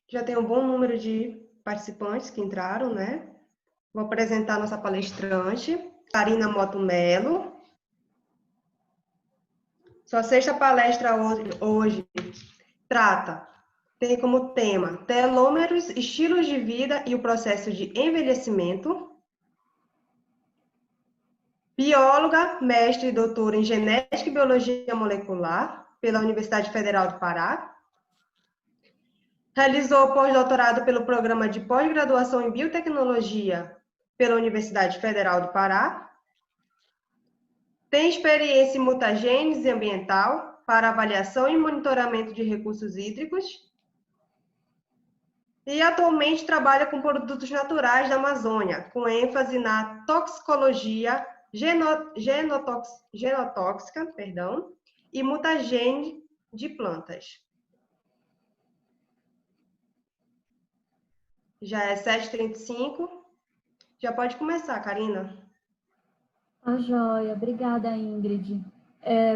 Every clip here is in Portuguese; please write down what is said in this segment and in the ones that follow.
Já tem um bom número de participantes que entraram, né? Vou apresentar a nossa palestrante, Karina Moto Melo. Sua sexta palestra hoje tem como tema telômeros, estilos de vida e o processo de envelhecimento. Bióloga, mestre e doutora em genética e biologia molecular pela Universidade Federal do Pará. Realizou pós-doutorado pelo programa de pós-graduação em biotecnologia pela Universidade Federal do Pará. Tem experiência em mutagênese ambiental para avaliação e monitoramento de recursos hídricos. E atualmente trabalha com produtos naturais da Amazônia, com ênfase na toxicologia genotóxica, e mutagênese de plantas. Já é 7h35. Já pode começar, Karina. Tá joia. Obrigada, Ingrid.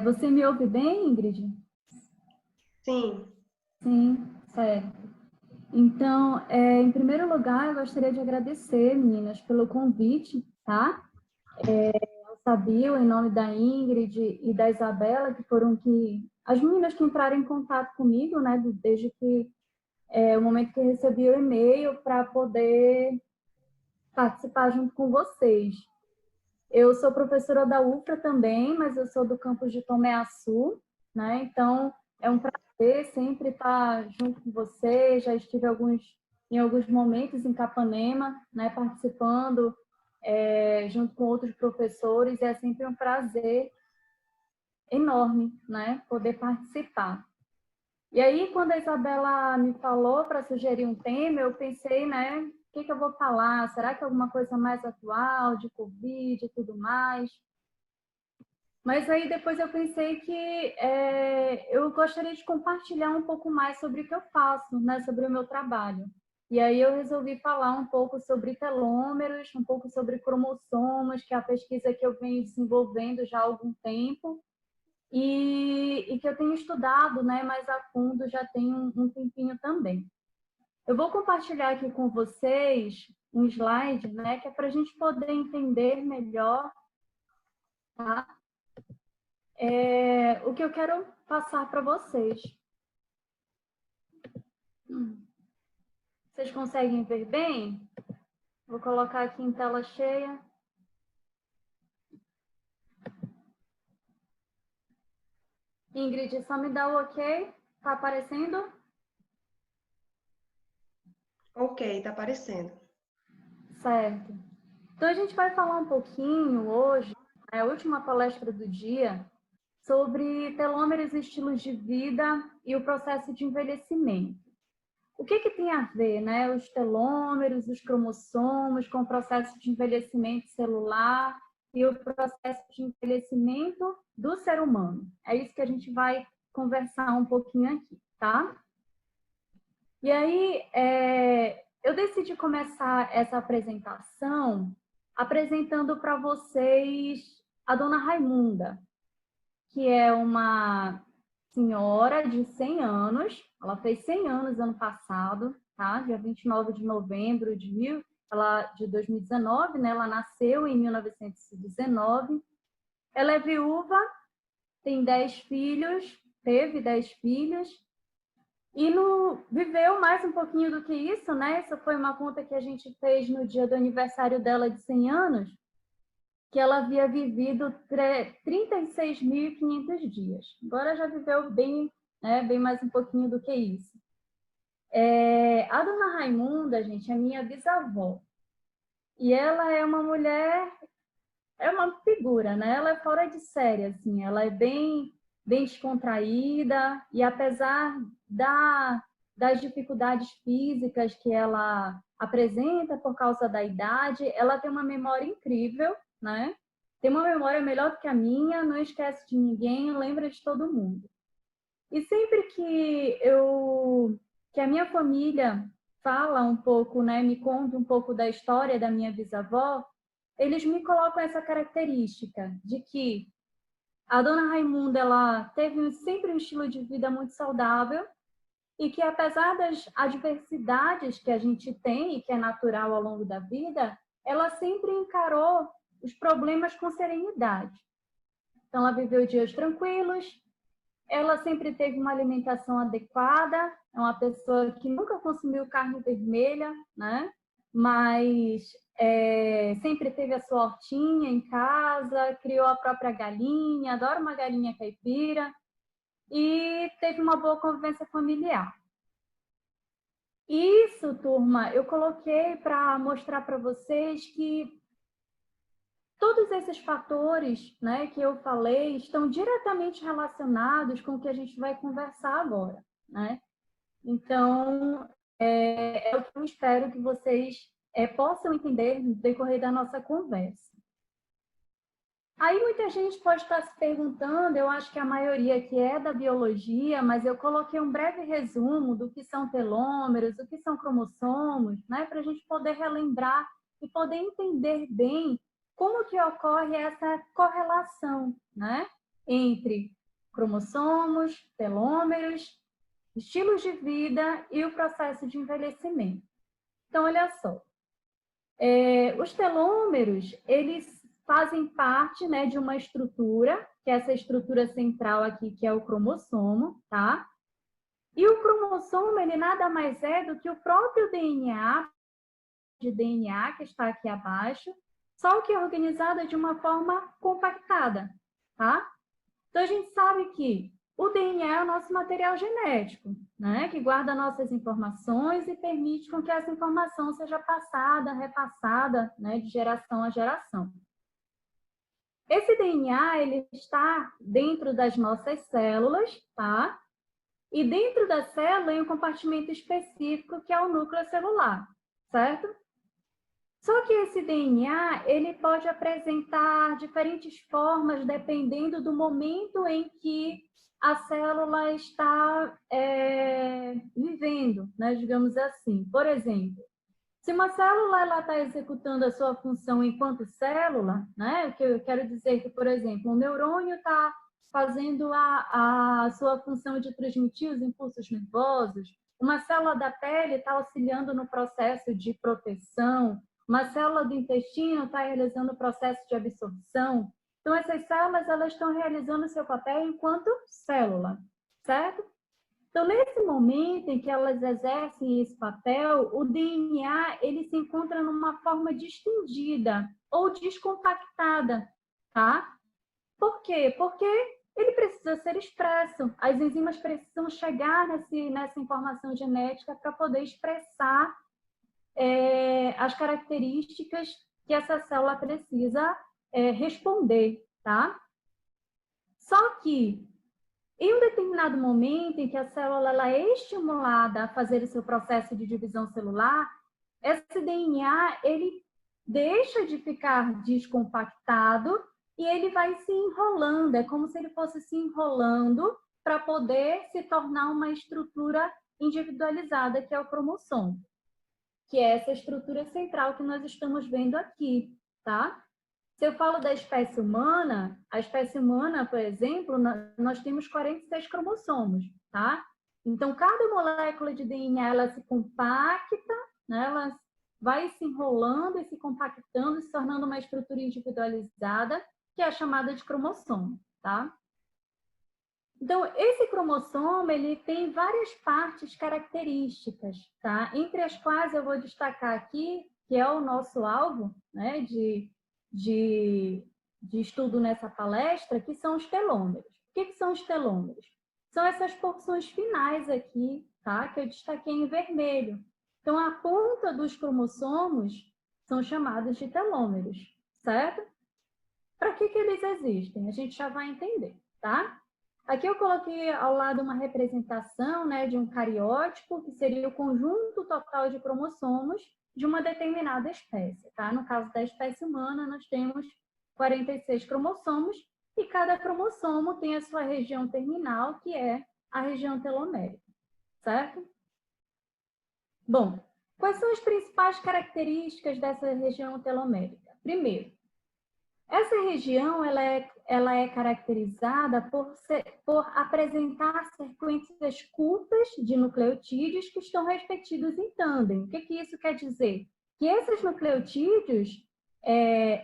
Você me ouve bem, Ingrid? Sim. Sim, certo. Então, em primeiro lugar, eu gostaria de agradecer, meninas, pelo convite, tá? Ao Sabio, em nome da Ingrid e da Isabela, que foram as meninas que entraram em contato comigo, né, desde que o momento que recebi o e-mail para poder participar junto com vocês. Eu sou professora da UFRA também, mas eu sou do campus de Tomé Açu, né? Então, é um prazer sempre estar junto com vocês. Já estive em alguns momentos em Capanema, né, participando junto com outros professores, e é sempre um prazer enorme, né, poder participar. E aí, quando a Isabela me falou para sugerir um tema, eu pensei, né, o que eu vou falar? Será que é alguma coisa mais atual, de Covid e tudo mais? Mas aí depois eu pensei que eu gostaria de compartilhar um pouco mais sobre o que eu faço, né, sobre o meu trabalho. E aí eu resolvi falar um pouco sobre telômeros, um pouco sobre cromossomos, que é a pesquisa que eu venho desenvolvendo já há algum tempo, e que eu tenho estudado, né, mais a fundo já tem um tempinho também. Eu vou compartilhar aqui com vocês um slide, né, que é para a gente poder entender melhor, tá? O que eu quero passar para vocês. Vocês conseguem ver bem? Vou colocar aqui em tela cheia. Ingrid, só me dá o ok? Tá aparecendo? Ok, tá aparecendo. Certo. Então, a gente vai falar um pouquinho hoje, a última palestra do dia, sobre telômeros e estilos de vida e o processo de envelhecimento. O que tem a ver, né, os telômeros, os cromossomos com o processo de envelhecimento celular e o processo de envelhecimento do ser humano? É isso que a gente vai conversar um pouquinho aqui, tá? E aí, eu decidi começar essa apresentação apresentando para vocês a dona Raimunda, que é uma senhora de 100 anos, ela fez 100 anos ano passado, tá? Dia 29 de novembro de 2019, né? Ela nasceu em 1919. Ela é viúva, tem 10 filhos, teve 10 filhos, e viveu mais um pouquinho do que isso, né? Essa foi uma conta que a gente fez no dia do aniversário dela de 100 anos, que ela havia vivido 36.500 dias. Agora já viveu bem, né, bem mais um pouquinho do que isso. A dona Raimunda, gente, é minha bisavó. E ela é uma mulher, é uma figura, né? Ela é fora de série, assim. Ela é bem descontraída, e apesar das dificuldades físicas que ela apresenta por causa da idade, ela tem uma memória incrível, né? Tem uma memória melhor do que a minha, não esquece de ninguém, lembra de todo mundo. E sempre que a minha família fala um pouco, né, me conta um pouco da história da minha bisavó, eles me colocam essa característica de que a dona Raimunda, ela teve sempre um estilo de vida muito saudável e que, apesar das adversidades que a gente tem e que é natural ao longo da vida, ela sempre encarou os problemas com serenidade. Então, ela viveu dias tranquilos, ela sempre teve uma alimentação adequada, é uma pessoa que nunca consumiu carne vermelha, né? Mas sempre teve a sua hortinha em casa, criou a própria galinha, adora uma galinha caipira, e teve uma boa convivência familiar. Isso, turma, eu coloquei para mostrar para vocês que todos esses fatores, né, que eu falei estão diretamente relacionados com o que a gente vai conversar agora, né? Então, é o que eu espero que vocês possam entender no decorrer da nossa conversa. Aí muita gente pode estar se perguntando, eu acho que a maioria aqui é da biologia, mas eu coloquei um breve resumo do que são telômeros, o que são cromossomos, né, para a gente poder relembrar e poder entender bem como que ocorre essa correlação, né, entre cromossomos, telômeros, estilos de vida e o processo de envelhecimento. Então, olha só, os telômeros, eles fazem parte, né, de uma estrutura, que é essa estrutura central aqui, que é o cromossomo, tá? E o cromossomo, ele nada mais é do que o próprio DNA, que está aqui abaixo, só que é organizado de uma forma compactada, tá? Então, a gente sabe que o DNA é o nosso material genético, né? Que guarda nossas informações e permite com que essa informação seja passada, repassada, né? De geração a geração. Esse DNA, ele está dentro das nossas células, tá? E dentro da célula, em um compartimento específico, que é o núcleo celular, certo? Só que esse DNA, ele pode apresentar diferentes formas dependendo do momento em que a célula está vivendo, né? Digamos assim. Por exemplo, se uma célula está executando a sua função enquanto célula, né? O que eu quero dizer que, por exemplo, o neurônio está fazendo a sua função de transmitir os impulsos nervosos, uma célula da pele está auxiliando no processo de proteção, uma célula do intestino está realizando o processo de absorção. Então, essas células elas estão realizando o seu papel enquanto célula, certo? Então, nesse momento em que elas exercem esse papel, o DNA ele se encontra numa forma distendida ou descompactada, tá? Por quê? Porque ele precisa ser expresso. As enzimas precisam chegar nessa informação genética para poder expressar as características que essa célula precisa responder, tá? Só que em um determinado momento em que a célula ela é estimulada a fazer o seu processo de divisão celular, esse DNA ele deixa de ficar descompactado e ele vai se enrolando, é como se ele fosse se enrolando para poder se tornar uma estrutura individualizada, que é o cromossomo, que é essa estrutura central que nós estamos vendo aqui, tá? Se eu falo da espécie humana, a espécie humana, por exemplo, nós temos 46 cromossomos, tá? Então, cada molécula de DNA, ela se compacta, né? Ela vai se enrolando e se compactando, se tornando uma estrutura individualizada, que é a chamada de cromossomo, tá? Então, esse cromossomo, ele tem várias partes características, tá? Entre as quais eu vou destacar aqui, que é o nosso alvo, né, de estudo nessa palestra, que são os telômeros. O que são os telômeros? São essas porções finais aqui, tá? Que eu destaquei em vermelho. Então, a ponta dos cromossomos são chamados de telômeros, certo? Para que eles existem? A gente já vai entender, tá? Aqui eu coloquei ao lado uma representação, né, de um cariótipo, que seria o conjunto total de cromossomos de uma determinada espécie, tá? No caso da espécie humana, nós temos 46 cromossomos e cada cromossomo tem a sua região terminal, que é a região telomérica, certo? Bom, quais são as principais características dessa região telomérica? Primeiro, Essa região ela é caracterizada por apresentar sequências curtas de nucleotídeos que estão repetidos em tândem. O que isso quer dizer? Que esses nucleotídeos,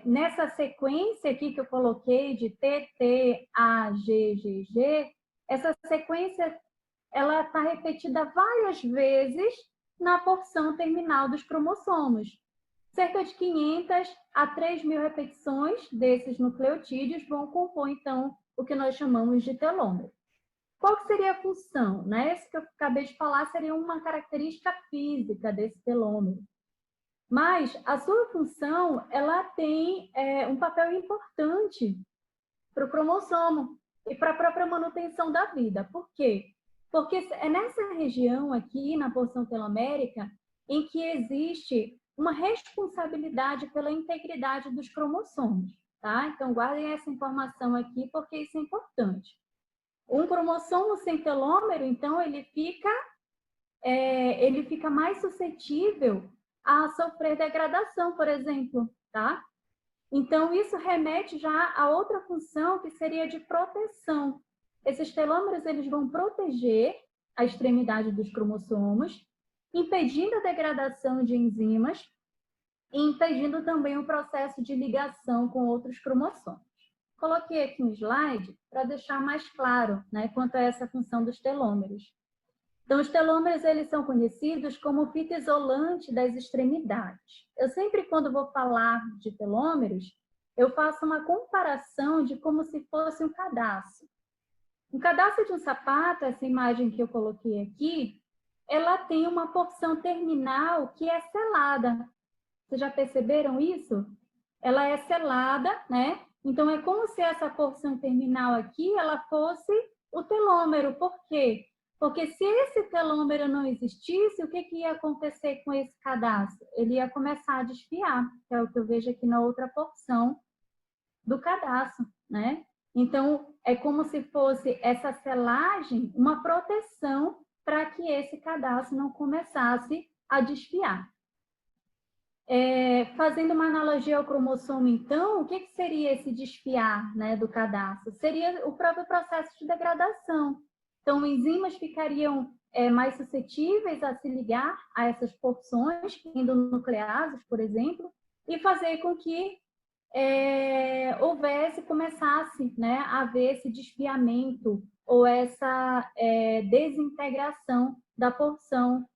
nessa sequência aqui que eu coloquei de TT, A, G, G, G, essa sequência ela está repetida várias vezes na porção terminal dos cromossomos. Cerca de 500 a 3.000 repetições desses nucleotídeos vão compor, então, o que nós chamamos de telômero. Qual que seria a função? Né? Esse que eu acabei de falar seria uma característica física desse telômero. Mas a sua função, ela tem um papel importante para o cromossomo e para a própria manutenção da vida. Por quê? Porque é nessa região aqui, na porção telomérica, em que existe uma responsabilidade pela integridade dos cromossomos, tá? Então, guardem essa informação aqui, porque isso é importante. Um cromossomo sem telômero, então, ele fica mais suscetível a sofrer degradação, por exemplo, tá? Então, isso remete já a outra função, que seria de proteção. Esses telômeros, eles vão proteger a extremidade dos cromossomos, impedindo a degradação de enzimas e impedindo também o processo de ligação com outros cromossomos. Coloquei aqui um slide para deixar mais claro, né, quanto a essa função dos telômeros. Então, os telômeros, eles são conhecidos como fita isolante das extremidades. Eu sempre, quando vou falar de telômeros, eu faço uma comparação de como se fosse um cadastro. Um cadastro de um sapato, essa imagem que eu coloquei aqui, ela tem uma porção terminal que é selada. Vocês já perceberam isso? Ela é selada, né? Então, é como se essa porção terminal aqui, ela fosse o telômero. Por quê? Porque se esse telômero não existisse, o que ia acontecer com esse cadastro? Ele ia começar a desfiar, que é o que eu vejo aqui na outra porção do cadastro, né? Então, é como se fosse essa selagem, uma proteção para que esse cadastro não começasse a desfiar. Fazendo uma analogia ao cromossomo, então, o que seria esse desfiar, né, do cadastro? Seria o próprio processo de degradação. Então, enzimas ficariam mais suscetíveis a se ligar a essas porções, endonucleases, por exemplo, e fazer com que começasse, né, a haver esse desfiamento ou essa desintegração da porção,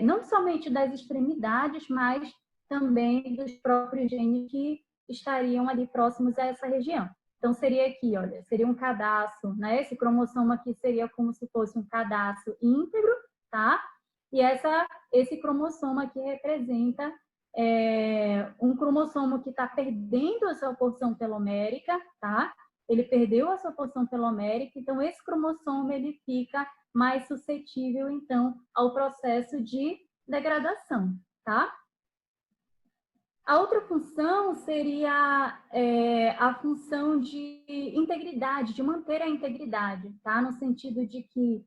não somente das extremidades, mas também dos próprios genes que estariam ali próximos a essa região. Então, seria aqui, olha, seria um cadastro, né? Esse cromossomo aqui seria como se fosse um cadastro íntegro, tá? E esse cromossomo aqui representa um cromossomo que está perdendo a sua porção telomérica, tá? Ele perdeu a sua porção telomérica, então esse cromossomo ele fica mais suscetível, então, ao processo de degradação, tá? A outra função seria a função de integridade, de manter a integridade, tá? No sentido de que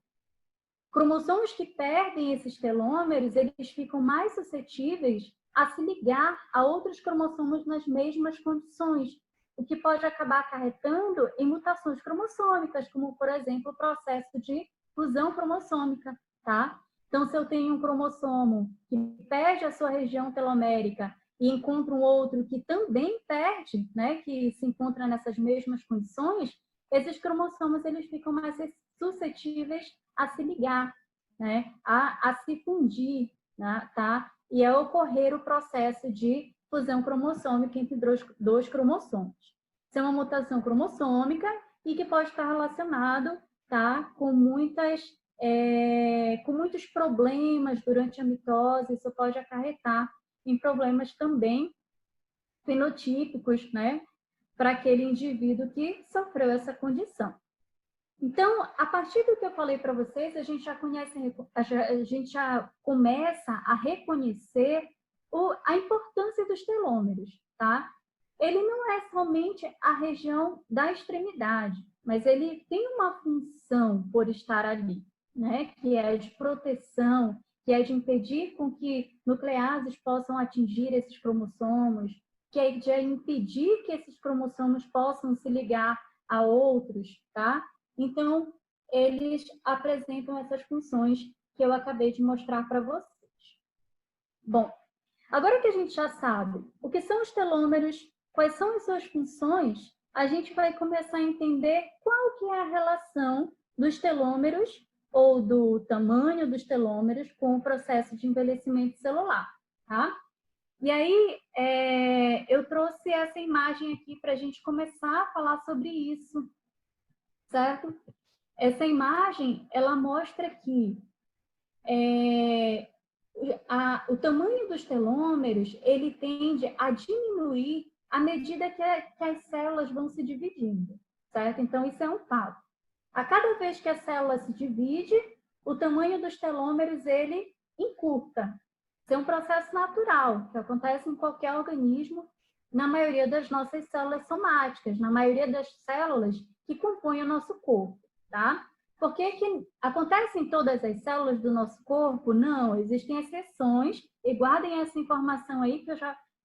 cromossomos que perdem esses telômeros, eles ficam mais suscetíveis a se ligar a outros cromossomos nas mesmas condições, o que pode acabar acarretando em mutações cromossômicas, como, por exemplo, o processo de fusão cromossômica, tá? Então, se eu tenho um cromossomo que perde a sua região telomérica e encontra um outro que também perde, né, que se encontra nessas mesmas condições, esses cromossomos eles ficam mais suscetíveis a se ligar, né, a se fundir, né, tá? E a ocorrer o processo de fusão cromossômica entre dois cromossomos. Isso é uma mutação cromossômica e que pode estar relacionado, tá, com muitos problemas durante a mitose. Isso pode acarretar em problemas também fenotípicos, né, para aquele indivíduo que sofreu essa condição. Então, a partir do que eu falei para vocês, a gente já começa a reconhecer a importância dos telômeros, tá? Ele não é somente a região da extremidade, mas ele tem uma função por estar ali, né? Que é de proteção, que é de impedir com que nucleases possam atingir esses cromossomos, que é de impedir que esses cromossomos possam se ligar a outros, tá? Então, eles apresentam essas funções que eu acabei de mostrar para vocês. Bom, agora que a gente já sabe o que são os telômeros, quais são as suas funções, a gente vai começar a entender qual que é a relação dos telômeros ou do tamanho dos telômeros com o processo de envelhecimento celular, tá? E aí, eu trouxe essa imagem aqui para a gente começar a falar sobre isso, certo? Essa imagem, ela mostra que o tamanho dos telômeros, ele tende a diminuir à medida que as células vão se dividindo, certo? Então, isso é um fato. A cada vez que a célula se divide, o tamanho dos telômeros, ele encurta. Isso é um processo natural, que acontece em qualquer organismo, na maioria das nossas células somáticas, na maioria das células que compõem o nosso corpo, tá? Por que que acontece em todas as células do nosso corpo? Não, existem exceções, e guardem essa informação aí,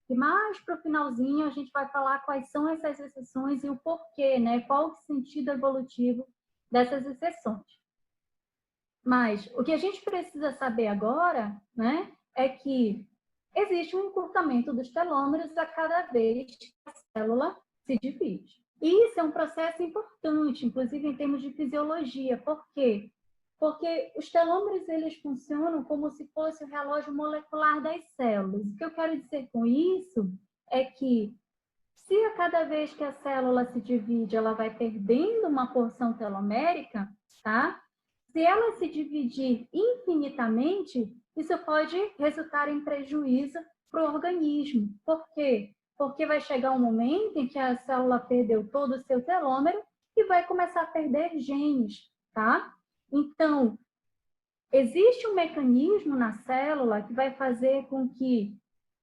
que mais para o finalzinho a gente vai falar quais são essas exceções e o porquê, né? Qual o sentido evolutivo dessas exceções. Mas o que a gente precisa saber agora, né, é que existe um encurtamento dos telômeros a cada vez que a célula se divide. E isso é um processo importante, inclusive em termos de fisiologia. Por quê? Porque os telômeros, eles funcionam como se fosse o relógio molecular das células. O que eu quero dizer com isso é que se a cada vez que a célula se divide, ela vai perdendo uma porção telomérica, tá? Se ela se dividir infinitamente, isso pode resultar em prejuízo para o organismo. Por quê? Porque vai chegar um momento em que a célula perdeu todo o seu telômero e vai começar a perder genes, tá? Então, existe um mecanismo na célula que vai fazer com que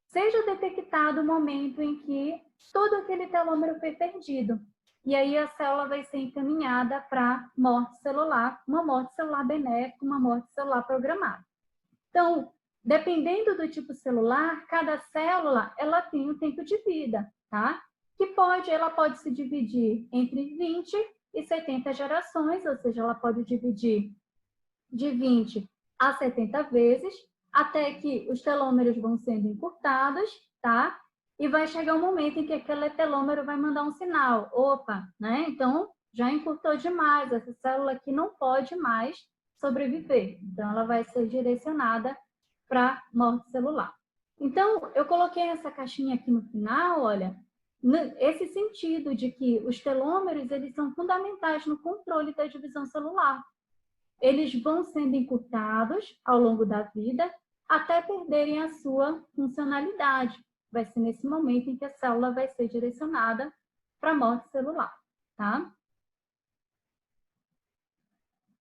seja detectado o momento em que todo aquele telômero foi perdido. E aí a célula vai ser encaminhada para morte celular, uma morte celular benéfica, uma morte celular programada. Então, dependendo do tipo celular, cada célula ela tem um tempo de vida, tá? Ela pode se dividir entre 20 e 70 gerações, ou seja, ela pode dividir de 20 a 70 vezes, até que os telômeros vão sendo encurtados, tá? E vai chegar um momento em que aquele telômero vai mandar um sinal. Opa, né? Então, já encurtou demais, essa célula aqui não pode mais sobreviver. Então, ela vai ser direcionada para morte celular. Então, eu coloquei essa caixinha aqui no final, olha, esse sentido de que os telômeros, eles são fundamentais no controle da divisão celular. Eles vão sendo encurtados ao longo da vida até perderem a sua funcionalidade. Vai ser nesse momento em que a célula vai ser direcionada para a morte celular, tá?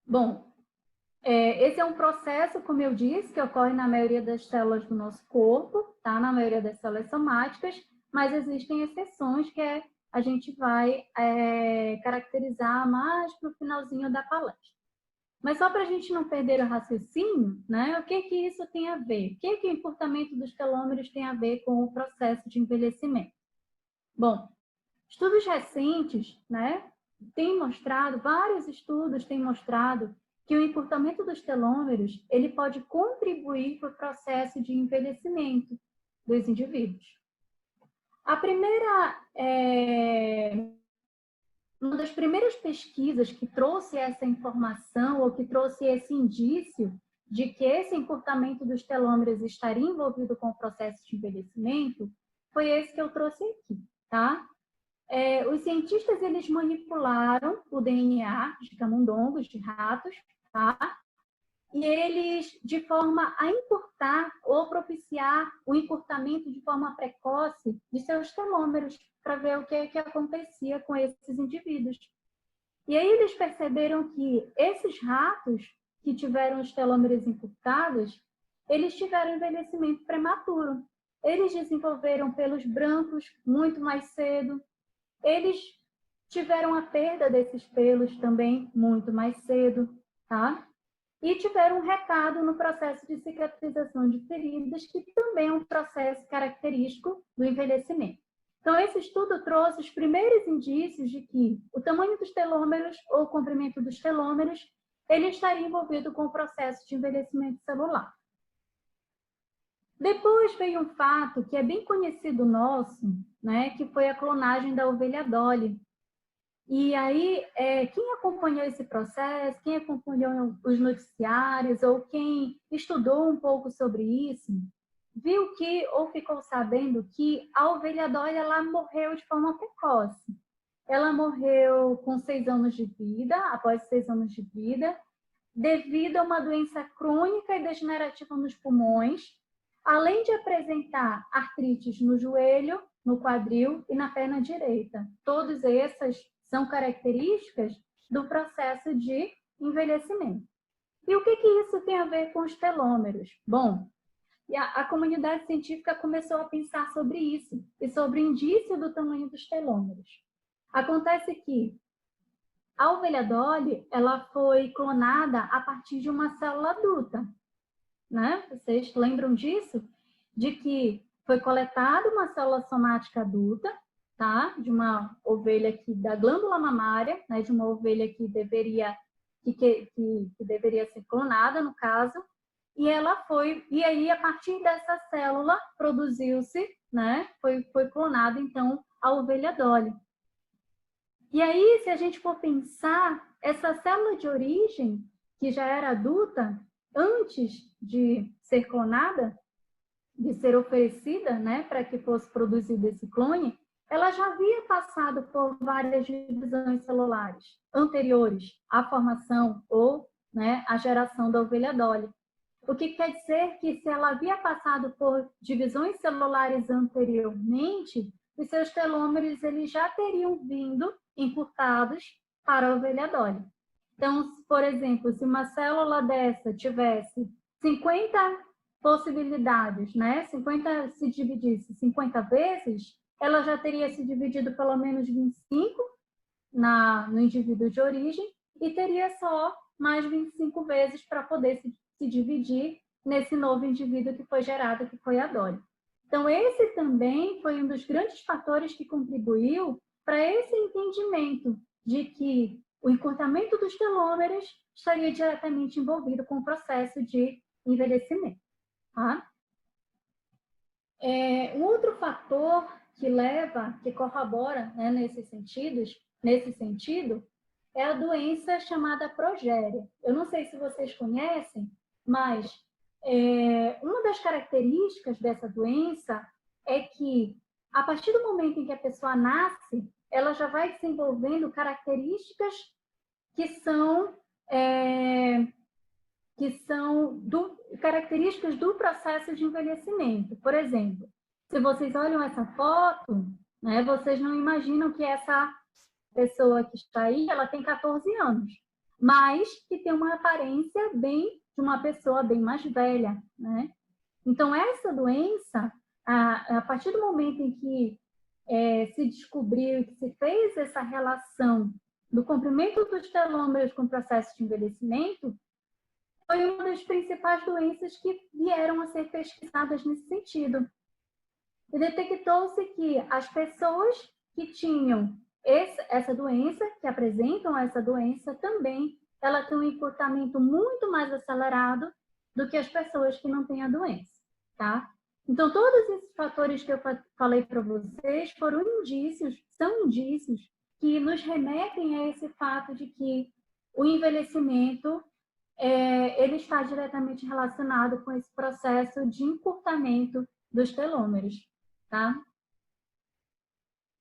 Bom, esse é um processo, como eu disse, que ocorre na maioria das células do nosso corpo, tá? Na maioria das células somáticas, mas existem exceções que a gente vai caracterizar mais para o finalzinho da palestra. Mas só para a gente não perder o raciocínio, né? O que isso tem a ver? O que o encurtamento dos telômeros tem a ver com o processo de envelhecimento? Bom, estudos recentes, né, vários estudos têm mostrado que o encurtamento dos telômeros, ele pode contribuir para o processo de envelhecimento dos indivíduos. Uma das primeiras pesquisas que trouxe essa informação ou que trouxe esse indício de que esse encurtamento dos telômeros estaria envolvido com o processo de envelhecimento foi esse que eu trouxe aqui, tá? Os cientistas, eles manipularam o DNA de camundongos, de ratos, tá? E eles, de forma a encurtar ou propiciar o encurtamento de forma precoce de seus telômeros, para ver o que acontecia com esses indivíduos. E aí eles perceberam que esses ratos que tiveram os telômeros encurtados, eles tiveram envelhecimento prematuro. Eles desenvolveram pelos brancos muito mais cedo. Eles tiveram a perda desses pelos também muito mais cedo, tá? E tiveram um recado no processo de cicatrização de feridas, que também é um processo característico do envelhecimento. Então, esse estudo trouxe os primeiros indícios de que o tamanho dos telômeros ou o comprimento dos telômeros, ele estaria envolvido com o processo de envelhecimento celular. Depois veio um fato que é bem conhecido nosso, né, que foi a clonagem da ovelha Dolly. E aí, quem acompanhou esse processo, quem acompanhou os noticiários ou quem estudou um pouco sobre isso, viu que, ou ficou sabendo que a ovelha Dolly, ela morreu de forma precoce. Ela morreu com 6 anos de vida, após 6 anos de vida, devido a uma doença crônica e degenerativa nos pulmões, além de apresentar artrites no joelho, no quadril e na perna direita. Todas essas são características do processo de envelhecimento. E o que isso tem a ver com os telômeros? Bom, a comunidade científica começou a pensar sobre isso e sobre o indício do tamanho dos telômeros. Acontece que a ovelha Dolly, ela foi clonada a partir de uma célula adulta, né? Vocês lembram disso? De que foi coletada uma célula somática adulta, tá? De uma ovelha da glândula mamária, né? De uma ovelha que deveria ser clonada, no caso, e aí a partir dessa célula produziu-se, né? Foi clonada então a ovelha Dolly. E aí, se a gente for pensar, essa célula de origem, que já era adulta, antes de ser clonada, de ser oferecida, né, para que fosse produzido esse clone, ela já havia passado por várias divisões celulares anteriores à formação ou, né, à geração da ovelha Dolly. O que quer dizer que, se ela havia passado por divisões celulares anteriormente, os seus telômeros eles já teriam vindo encurtados para a ovelha Dolly. Então, por exemplo, se uma célula dessa tivesse 50 possibilidades, né? 50 se dividisse 50 vezes, ela já teria se dividido pelo menos 25 no indivíduo de origem e teria só mais 25 vezes para poder se dividir nesse novo indivíduo que foi gerado, que foi a Dolly. Então, esse também foi um dos grandes fatores que contribuiu para esse entendimento de que o encurtamento dos telômeros estaria diretamente envolvido com o processo de envelhecimento. Tá? Um outro fator que corrobora, né, nesse sentido, é a doença chamada progéria. Eu não sei se vocês conhecem, mas uma das características dessa doença é que, a partir do momento em que a pessoa nasce, ela já vai desenvolvendo características que são características do processo de envelhecimento. Por exemplo, se vocês olham essa foto, né, vocês não imaginam que essa pessoa que está aí, ela tem 14 anos, mas que tem uma aparência de uma pessoa bem mais velha, né? Então, essa doença, a partir do momento em que se descobriu, que se fez essa relação do comprimento dos telômeros com o processo de envelhecimento, foi uma das principais doenças que vieram a ser pesquisadas nesse sentido. E detectou-se que as pessoas que tinham essa doença, que apresentam essa doença, também ela tem um encurtamento muito mais acelerado do que as pessoas que não têm a doença, tá? Então, todos esses fatores que eu falei para vocês são indícios que nos remetem a esse fato de que o envelhecimento ele está diretamente relacionado com esse processo de encurtamento dos telômeros, tá?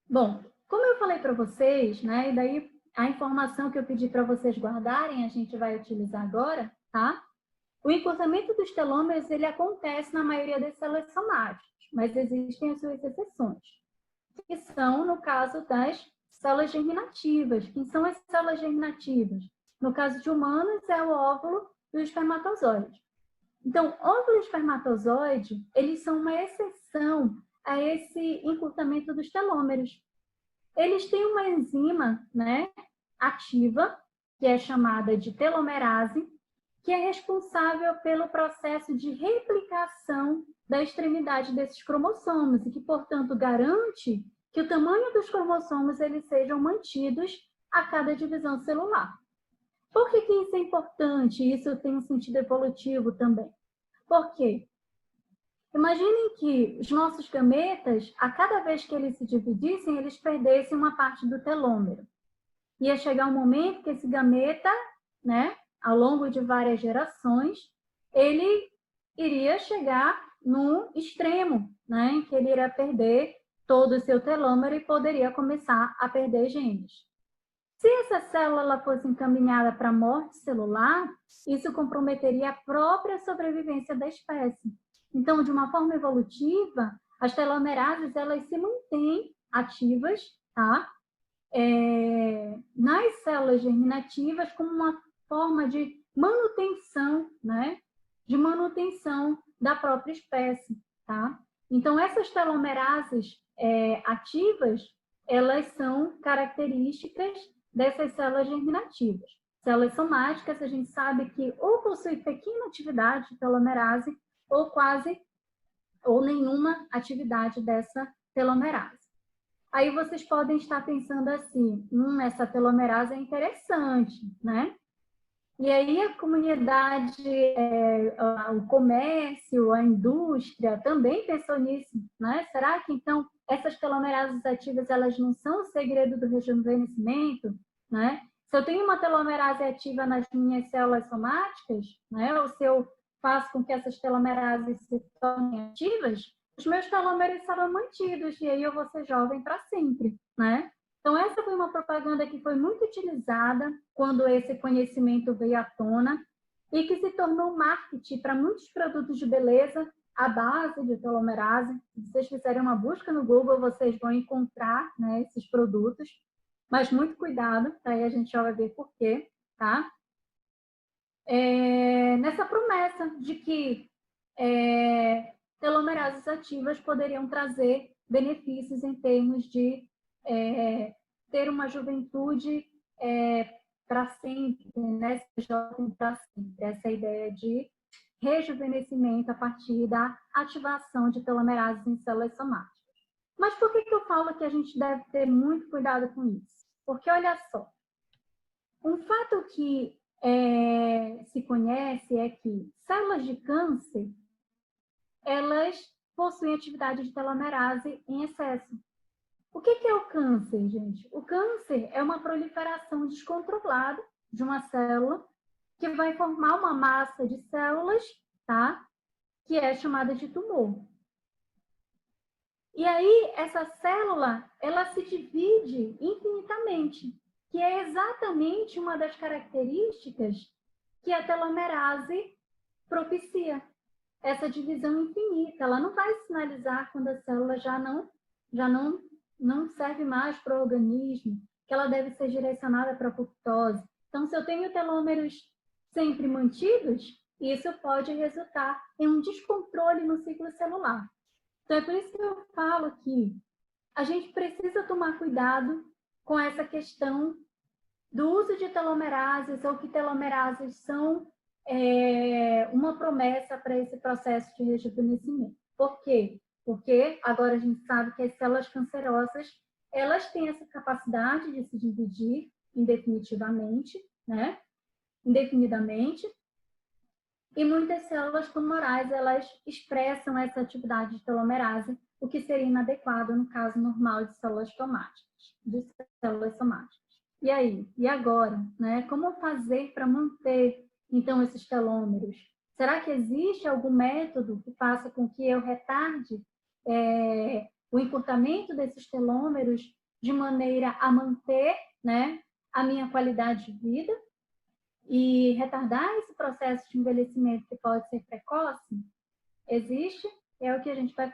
Bom, como eu falei para vocês, né, e daí a informação que eu pedi para vocês guardarem, a gente vai utilizar agora, tá? O encurtamento dos telômeros, ele acontece na maioria das células somáticas, mas existem as suas exceções, que são, no caso das células germinativas. Quem são as células germinativas? No caso de humanos, é o óvulo e o espermatozoide. Então, óvulo e espermatozoide, eles são uma exceção a esse encurtamento dos telômeros. Eles têm uma enzima, né, ativa, que é chamada de telomerase, que é responsável pelo processo de replicação da extremidade desses cromossomos e que, portanto, garante que o tamanho dos cromossomos eles sejam mantidos a cada divisão celular. Por que isso é importante? Isso tem um sentido evolutivo também. Por quê? Imaginem que os nossos gametas, a cada vez que eles se dividissem, eles perdessem uma parte do telômero. Ia chegar um momento que esse gameta, né, ao longo de várias gerações, ele iria chegar no extremo, né, em que ele iria perder todo o seu telômero e poderia começar a perder genes. Se essa célula fosse encaminhada para a morte celular, isso comprometeria a própria sobrevivência da espécie. Então, de uma forma evolutiva, as telomerases elas se mantêm ativas, tá? Nas células germinativas como uma forma de manutenção, né? De manutenção da própria espécie, tá? Então, essas telomerases ativas, elas são características dessas células germinativas. Células somáticas, a gente sabe que ou possui pequena atividade de telomerase ou quase ou nenhuma atividade dessa telomerase. Aí vocês podem estar pensando assim, essa telomerase é interessante, né? E aí a comunidade, o comércio, a indústria também pensou nisso, né? Será que então essas telomerases ativas elas não são o segredo do rejuvenescimento, né? Se eu tenho uma telomerase ativa nas minhas células somáticas, né? Ou se eu faço com que essas telomerases se tornem ativas, os meus telômeros serão mantidos e aí eu vou ser jovem para sempre, né? Então, essa foi uma propaganda que foi muito utilizada quando esse conhecimento veio à tona e que se tornou marketing para muitos produtos de beleza à base de telomerase. Se vocês fizerem uma busca no Google, vocês vão encontrar, né, esses produtos. Mas muito cuidado, aí a gente já vai ver por quê, tá? Nessa promessa de que telomerases ativas poderiam trazer benefícios em termos de ter uma juventude para sempre, né? Ser jovem para sempre. Essa ideia de rejuvenescimento a partir da ativação de telomerases em células somáticas. Mas por que eu falo que a gente deve ter muito cuidado com isso? Porque, olha só, um fato que se conhece é que células de câncer, elas possuem atividade de telomerase em excesso. O que é o câncer, gente? O câncer é uma proliferação descontrolada de uma célula que vai formar uma massa de células, tá? Que é chamada de tumor. E aí, essa célula, ela se divide infinitamente, que é exatamente uma das características que a telomerase propicia. Essa divisão infinita, ela não vai sinalizar quando a célula já não serve mais para o organismo, que ela deve ser direcionada para a apoptose. Então, se eu tenho telômeros sempre mantidos, isso pode resultar em um descontrole no ciclo celular. Então, é por isso que eu falo que a gente precisa tomar cuidado com essa questão do uso de telomerases, ou que telomerases são uma promessa para esse processo de rejuvenescimento. Por quê? Porque agora a gente sabe que as células cancerosas, elas têm essa capacidade de se dividir indefinidamente, né? Indefinidamente. E muitas células tumorais, elas expressam essa atividade de telomerase, o que seria inadequado no caso normal de células somáticas. E aí? E agora? Né? Como fazer para manter, então, esses telômeros? Será que existe algum método que faça com que eu retarde o encurtamento desses telômeros de maneira a manter, né, a minha qualidade de vida e retardar esse processo de envelhecimento que pode ser precoce? Existe, é o que a gente vai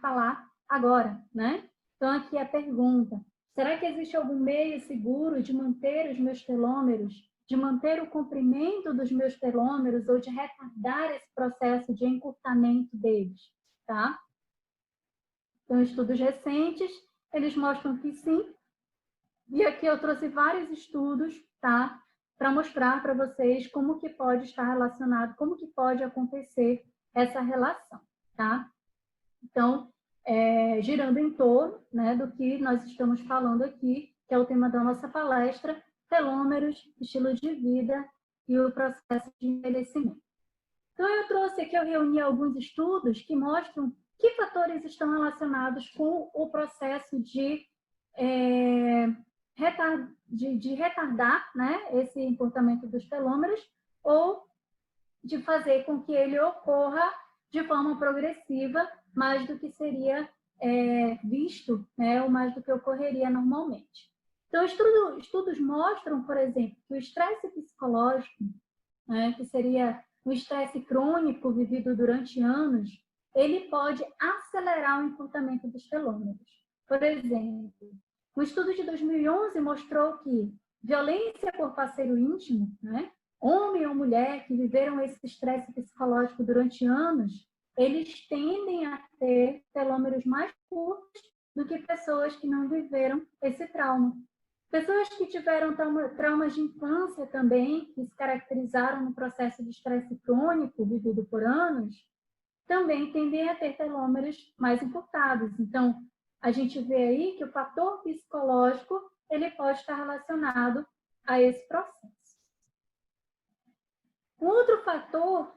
falar agora, né? Então, aqui a pergunta: será que existe algum meio seguro de manter os meus telômeros, de manter o comprimento dos meus telômeros ou de retardar esse processo de encurtamento deles, tá? Então, estudos recentes, eles mostram que sim. E aqui eu trouxe vários estudos, tá? Para mostrar para vocês como que pode estar relacionado, como que pode acontecer essa relação, tá? Então, girando em torno, né, do que nós estamos falando aqui, que é o tema da nossa palestra, telômeros, estilo de vida e o processo de envelhecimento. Então, eu trouxe aqui, eu reuni alguns estudos que mostram que fatores estão relacionados com o processo de retardar, né, esse encurtamento dos telômeros ou de fazer com que ele ocorra de forma progressiva, mais do que seria visto, né, ou mais do que ocorreria normalmente. Então, estudos mostram, por exemplo, que o estresse psicológico, né, que seria o estresse crônico vivido durante anos, ele pode acelerar o encurtamento dos telômeros. Por exemplo, um estudo de 2011 mostrou que violência por parceiro íntimo, né, homem ou mulher que viveram esse estresse psicológico durante anos, eles tendem a ter telômeros mais curtos do que pessoas que não viveram esse trauma. Pessoas que tiveram traumas de infância também, que se caracterizaram no processo de estresse crônico vivido por anos, também tendem a ter telômeros mais encurtados. Então, a gente vê aí que o fator psicológico ele pode estar relacionado a esse processo. Um outro fator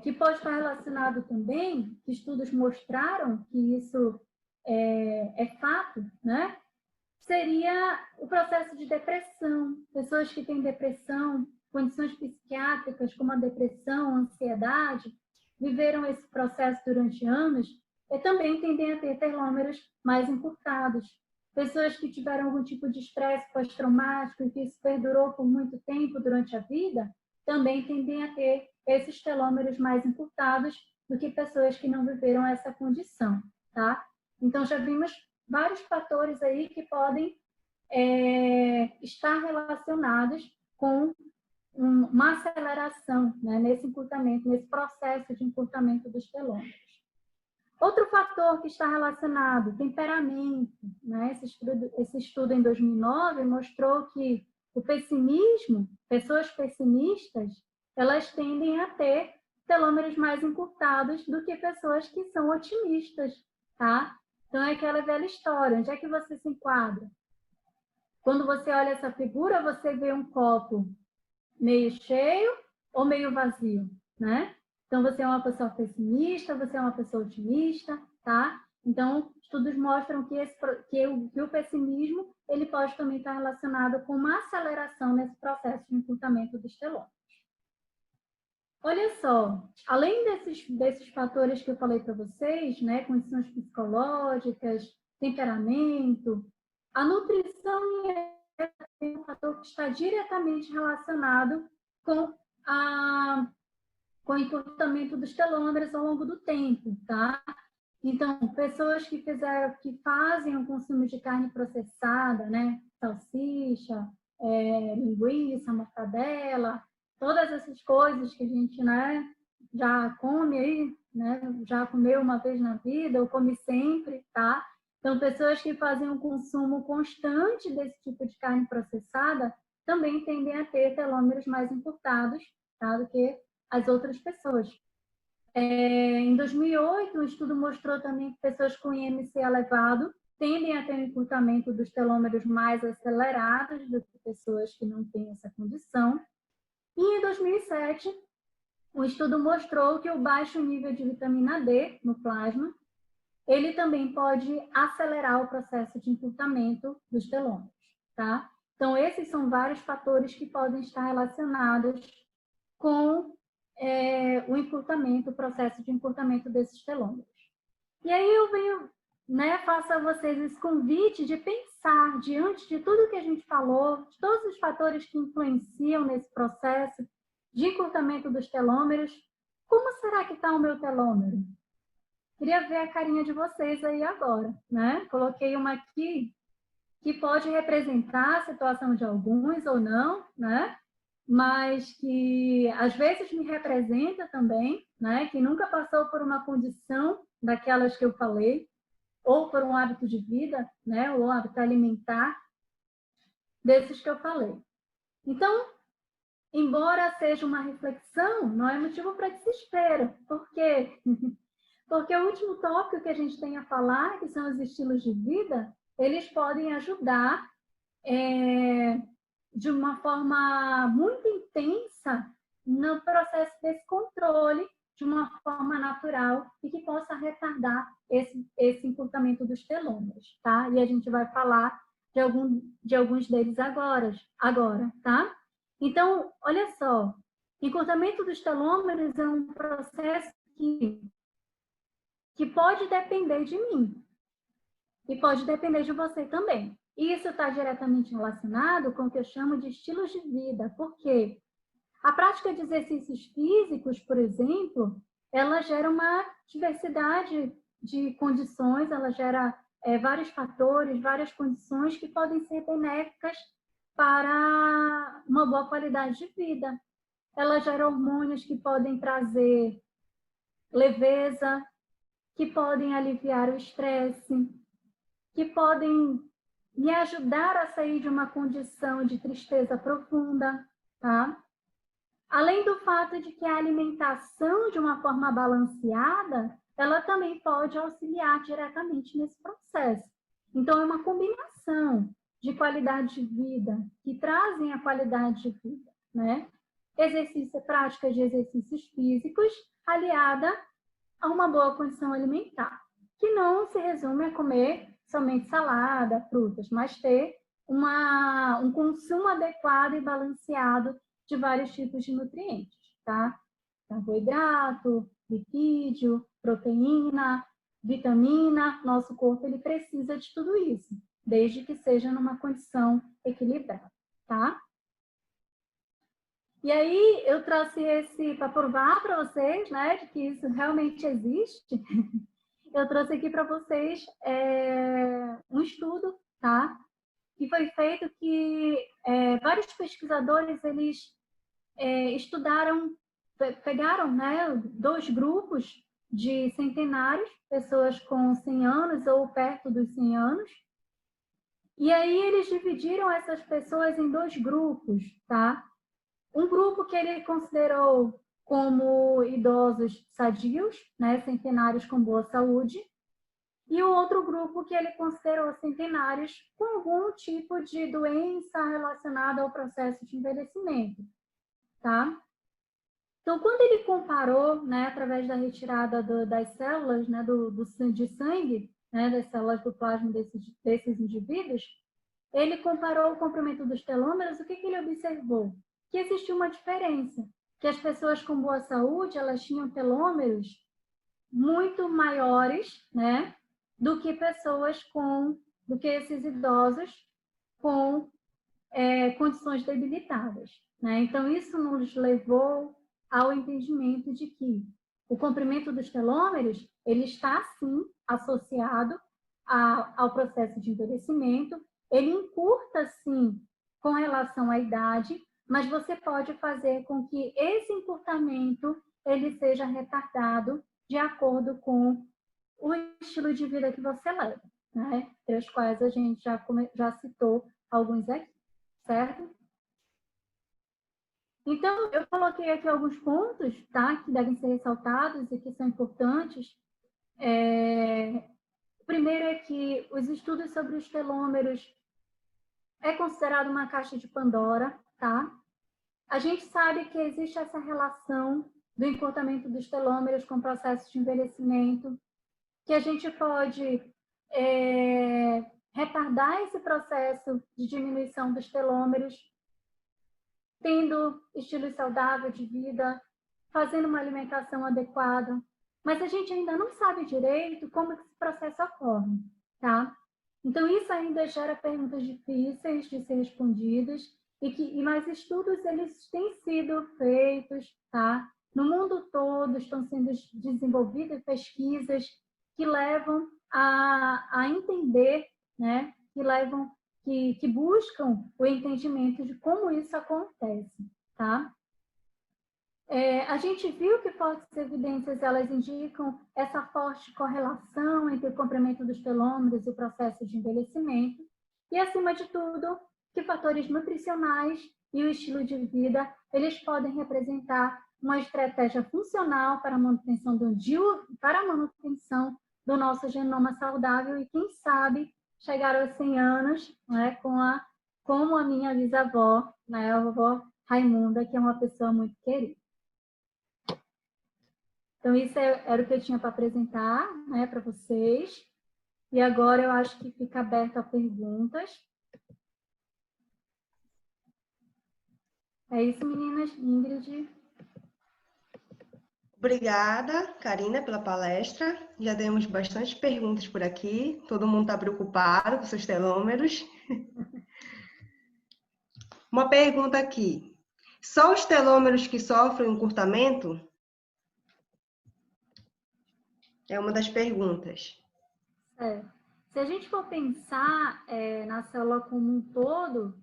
que pode estar relacionado também, que estudos mostraram que isso é fato, né? Seria o processo de depressão. Pessoas que têm depressão, condições psiquiátricas como a depressão, a ansiedade, viveram esse processo durante anos e também tendem a ter telômeros mais encurtados. Pessoas que tiveram algum tipo de estresse pós-traumático e que isso perdurou por muito tempo durante a vida, também tendem a ter esses telômeros mais encurtados do que pessoas que não viveram essa condição, tá? Então, já vimos vários fatores aí que podem estar relacionados com uma aceleração, né, nesse encurtamento, nesse processo de encurtamento dos telômeros. Outro fator que está relacionado, temperamento, né? Esse estudo em 2009 mostrou que o pessimismo, pessoas pessimistas, elas tendem a ter telômeros mais encurtados do que pessoas que são otimistas, tá? Então, é aquela velha história, onde é que você se enquadra? Quando você olha essa figura, você vê um copo meio cheio ou meio vazio, né? Então, você é uma pessoa pessimista, você é uma pessoa otimista, tá? Então, estudos mostram que o pessimismo ele pode também estar relacionado com uma aceleração nesse processo de encurtamento dos telômeros. Olha só, além desses fatores que eu falei para vocês, né, condições psicológicas, temperamento, a nutrição é um fator que está diretamente relacionado com o encurtamento dos telômeros ao longo do tempo, tá? Então, pessoas que fazem o consumo de carne processada, né, salsicha, linguiça, mortadela, todas essas coisas que a gente, né, já come aí, né, já comeu uma vez na vida ou come sempre, tá? Então, pessoas que fazem um consumo constante desse tipo de carne processada também tendem a ter telômeros mais encurtados, tá, do que as outras pessoas. Em 2008, um estudo mostrou também que pessoas com IMC elevado tendem a ter um encurtamento dos telômeros mais acelerados do que pessoas que não têm essa condição. E em 2007, um estudo mostrou que o baixo nível de vitamina D no plasma, ele também pode acelerar o processo de encurtamento dos telômeros, tá? Então, esses são vários fatores que podem estar relacionados com o encurtamento, o processo de encurtamento desses telômeros. E aí eu venho, né, faço a vocês esse convite de pensar, diante de tudo que a gente falou, de todos os fatores que influenciam nesse processo de encurtamento dos telômeros, como será que está o meu telômero? Queria ver a carinha de vocês aí agora, né? Coloquei uma aqui que pode representar a situação de alguns ou não, né? Mas que às vezes me representa também, né? Que nunca passou por uma condição daquelas que eu falei, ou por um hábito de vida, né? Ou hábito alimentar, desses que eu falei. Então, embora seja uma reflexão, não é motivo para desespero. Por quê? Porque o último tópico que a gente tem a falar, que são os estilos de vida, eles podem ajudar de uma forma muito intensa no processo desse controle de uma forma natural e que possa retardar esse encurtamento dos telômeros, tá? E a gente vai falar de alguns deles agora, tá? Então, olha só, encurtamento dos telômeros é um processo que pode depender de mim e pode depender de você também. E isso está diretamente relacionado com o que eu chamo de estilos de vida. Por quê? A prática de exercícios físicos, por exemplo, ela gera uma diversidade de condições, ela gera vários fatores, várias condições que podem ser benéficas para uma boa qualidade de vida. Ela gera hormônios que podem trazer leveza, que podem aliviar o estresse, que podem me ajudar a sair de uma condição de tristeza profunda, tá? Além do fato de que a alimentação de uma forma balanceada, ela também pode auxiliar diretamente nesse processo. Então, é uma combinação de qualidade de vida que trazem a qualidade de vida, né? Prática de exercícios físicos aliada a uma boa condição alimentar, que não se resume a comer somente salada, frutas, mas ter um consumo adequado e balanceado de vários tipos de nutrientes, tá? Carboidrato, lipídio, proteína, vitamina, nosso corpo ele precisa de tudo isso, desde que seja numa condição equilibrada, tá? E aí eu trouxe esse para provar para vocês, né, de que isso realmente existe. Eu trouxe aqui para vocês um estudo, tá? Que foi feito que vários pesquisadores eles pegaram, né, 2 grupos de centenários, pessoas com 100 anos ou perto dos 100 anos, e aí eles dividiram essas pessoas em 2 grupos, tá? Um grupo que ele considerou como idosos sadios, né, centenários com boa saúde, e o outro grupo que ele considerou centenários com algum tipo de doença relacionada ao processo de envelhecimento, tá? Então, quando ele comparou, né, através da retirada das células, né, de sangue, né, das células do plasma desses indivíduos, ele comparou o comprimento dos telômeros, o que ele observou? Que existia uma diferença, que as pessoas com boa saúde, elas tinham telômeros muito maiores, né, do que esses idosos com condições debilitadas, né? Então, isso nos levou ao entendimento de que o comprimento dos telômeros, ele está, sim, associado ao processo de envelhecimento, ele encurta, sim, com relação à idade, mas você pode fazer com que esse encurtamento ele seja retardado de acordo com o estilo de vida que você leva, né? Entre os quais a gente já citou alguns aqui, certo? Então, eu coloquei aqui alguns pontos, tá? Que devem ser ressaltados e que são importantes. O primeiro é que os estudos sobre os telômeros é considerado uma caixa de Pandora, tá? A gente sabe que existe essa relação do encurtamento dos telômeros com o processo de envelhecimento, que a gente pode retardar esse processo de diminuição dos telômeros, tendo estilo saudável de vida, fazendo uma alimentação adequada, mas a gente ainda não sabe direito como esse processo ocorre, tá? Então, isso ainda gera perguntas difíceis de ser respondidas e mais estudos eles têm sido feitos, tá? No mundo todo estão sendo desenvolvidas pesquisas que levam a entender, né? Que buscam o entendimento de como isso acontece, tá? A gente viu que fortes evidências elas indicam essa forte correlação entre o comprimento dos telômeros e o processo de envelhecimento e, acima de tudo, que fatores nutricionais e o estilo de vida eles podem representar uma estratégia funcional para a manutenção do nosso genoma saudável e, quem sabe, chegar aos 100 anos, né, como a minha bisavó, né, a vovó Raimunda, que é uma pessoa muito querida. Então, isso era o que eu tinha para apresentar, né, para vocês. E agora eu acho que fica aberto a perguntas. É isso, meninas. Ingrid. Obrigada, Karina, pela palestra. Já demos bastante perguntas por aqui. Todo mundo está preocupado com seus telômeros. Uma pergunta aqui. Só os telômeros que sofrem encurtamento? É uma das perguntas. Se a gente for pensar na célula como um todo,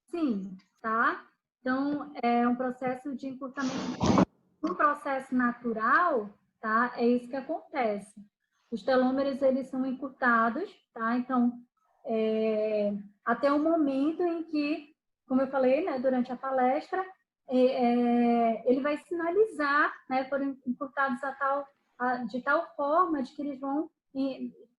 sim, tá? Então, é um processo de encurtamento, um processo natural, tá? É isso que acontece. Os telômeros, eles são encurtados, tá? Então, até o momento em que, como eu falei, né, durante a palestra, ele vai sinalizar, né, foram encurtados de tal forma de que eles vão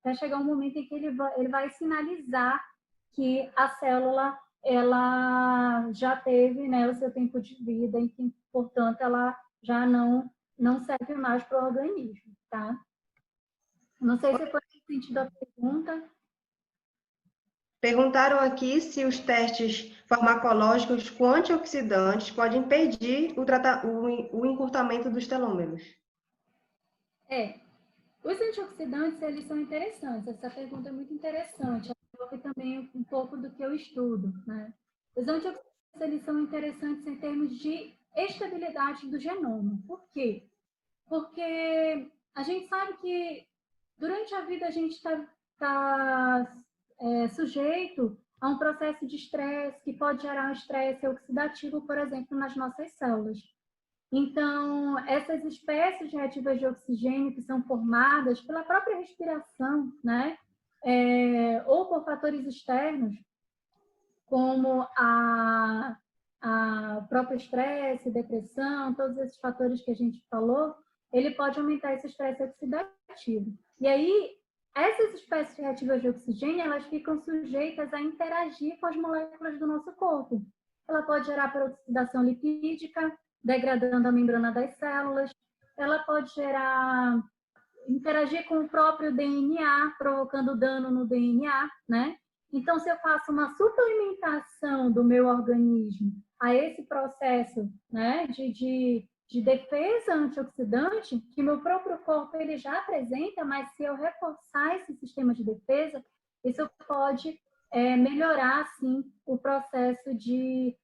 vai chegar um momento em que ele vai sinalizar que a célula ela já teve, né, o seu tempo de vida e que, portanto, ela já não serve mais para o organismo, tá? Não sei se foi no sentido da pergunta. Perguntaram aqui se os testes farmacológicos com antioxidantes podem impedir o encurtamento dos telômeros. Os antioxidantes, eles são interessantes. Essa pergunta é muito interessante. Envolve também um pouco do que eu estudo, né? Os antioxidantes, eles são interessantes em termos de estabilidade do genoma. Por quê? Porque a gente sabe que durante a vida a gente está sujeito a um processo de estresse que pode gerar um estresse oxidativo, por exemplo, nas nossas células. Então, essas espécies reativas de oxigênio que são formadas pela própria respiração, né? Ou por fatores externos, como o próprio estresse, depressão, todos esses fatores que a gente falou, ele pode aumentar esse estresse oxidativo. E aí, essas espécies reativas de oxigênio, elas ficam sujeitas a interagir com as moléculas do nosso corpo. Ela pode gerar peroxidação lipídica, degradando a membrana das células. Ela pode interagir com o próprio DNA, provocando dano no DNA, né? Então, se eu faço uma suplementação do meu organismo a esse processo, né, de defesa antioxidante, que meu próprio corpo ele já apresenta, mas se eu reforçar esse sistema de defesa, isso pode melhorar, sim, o processo de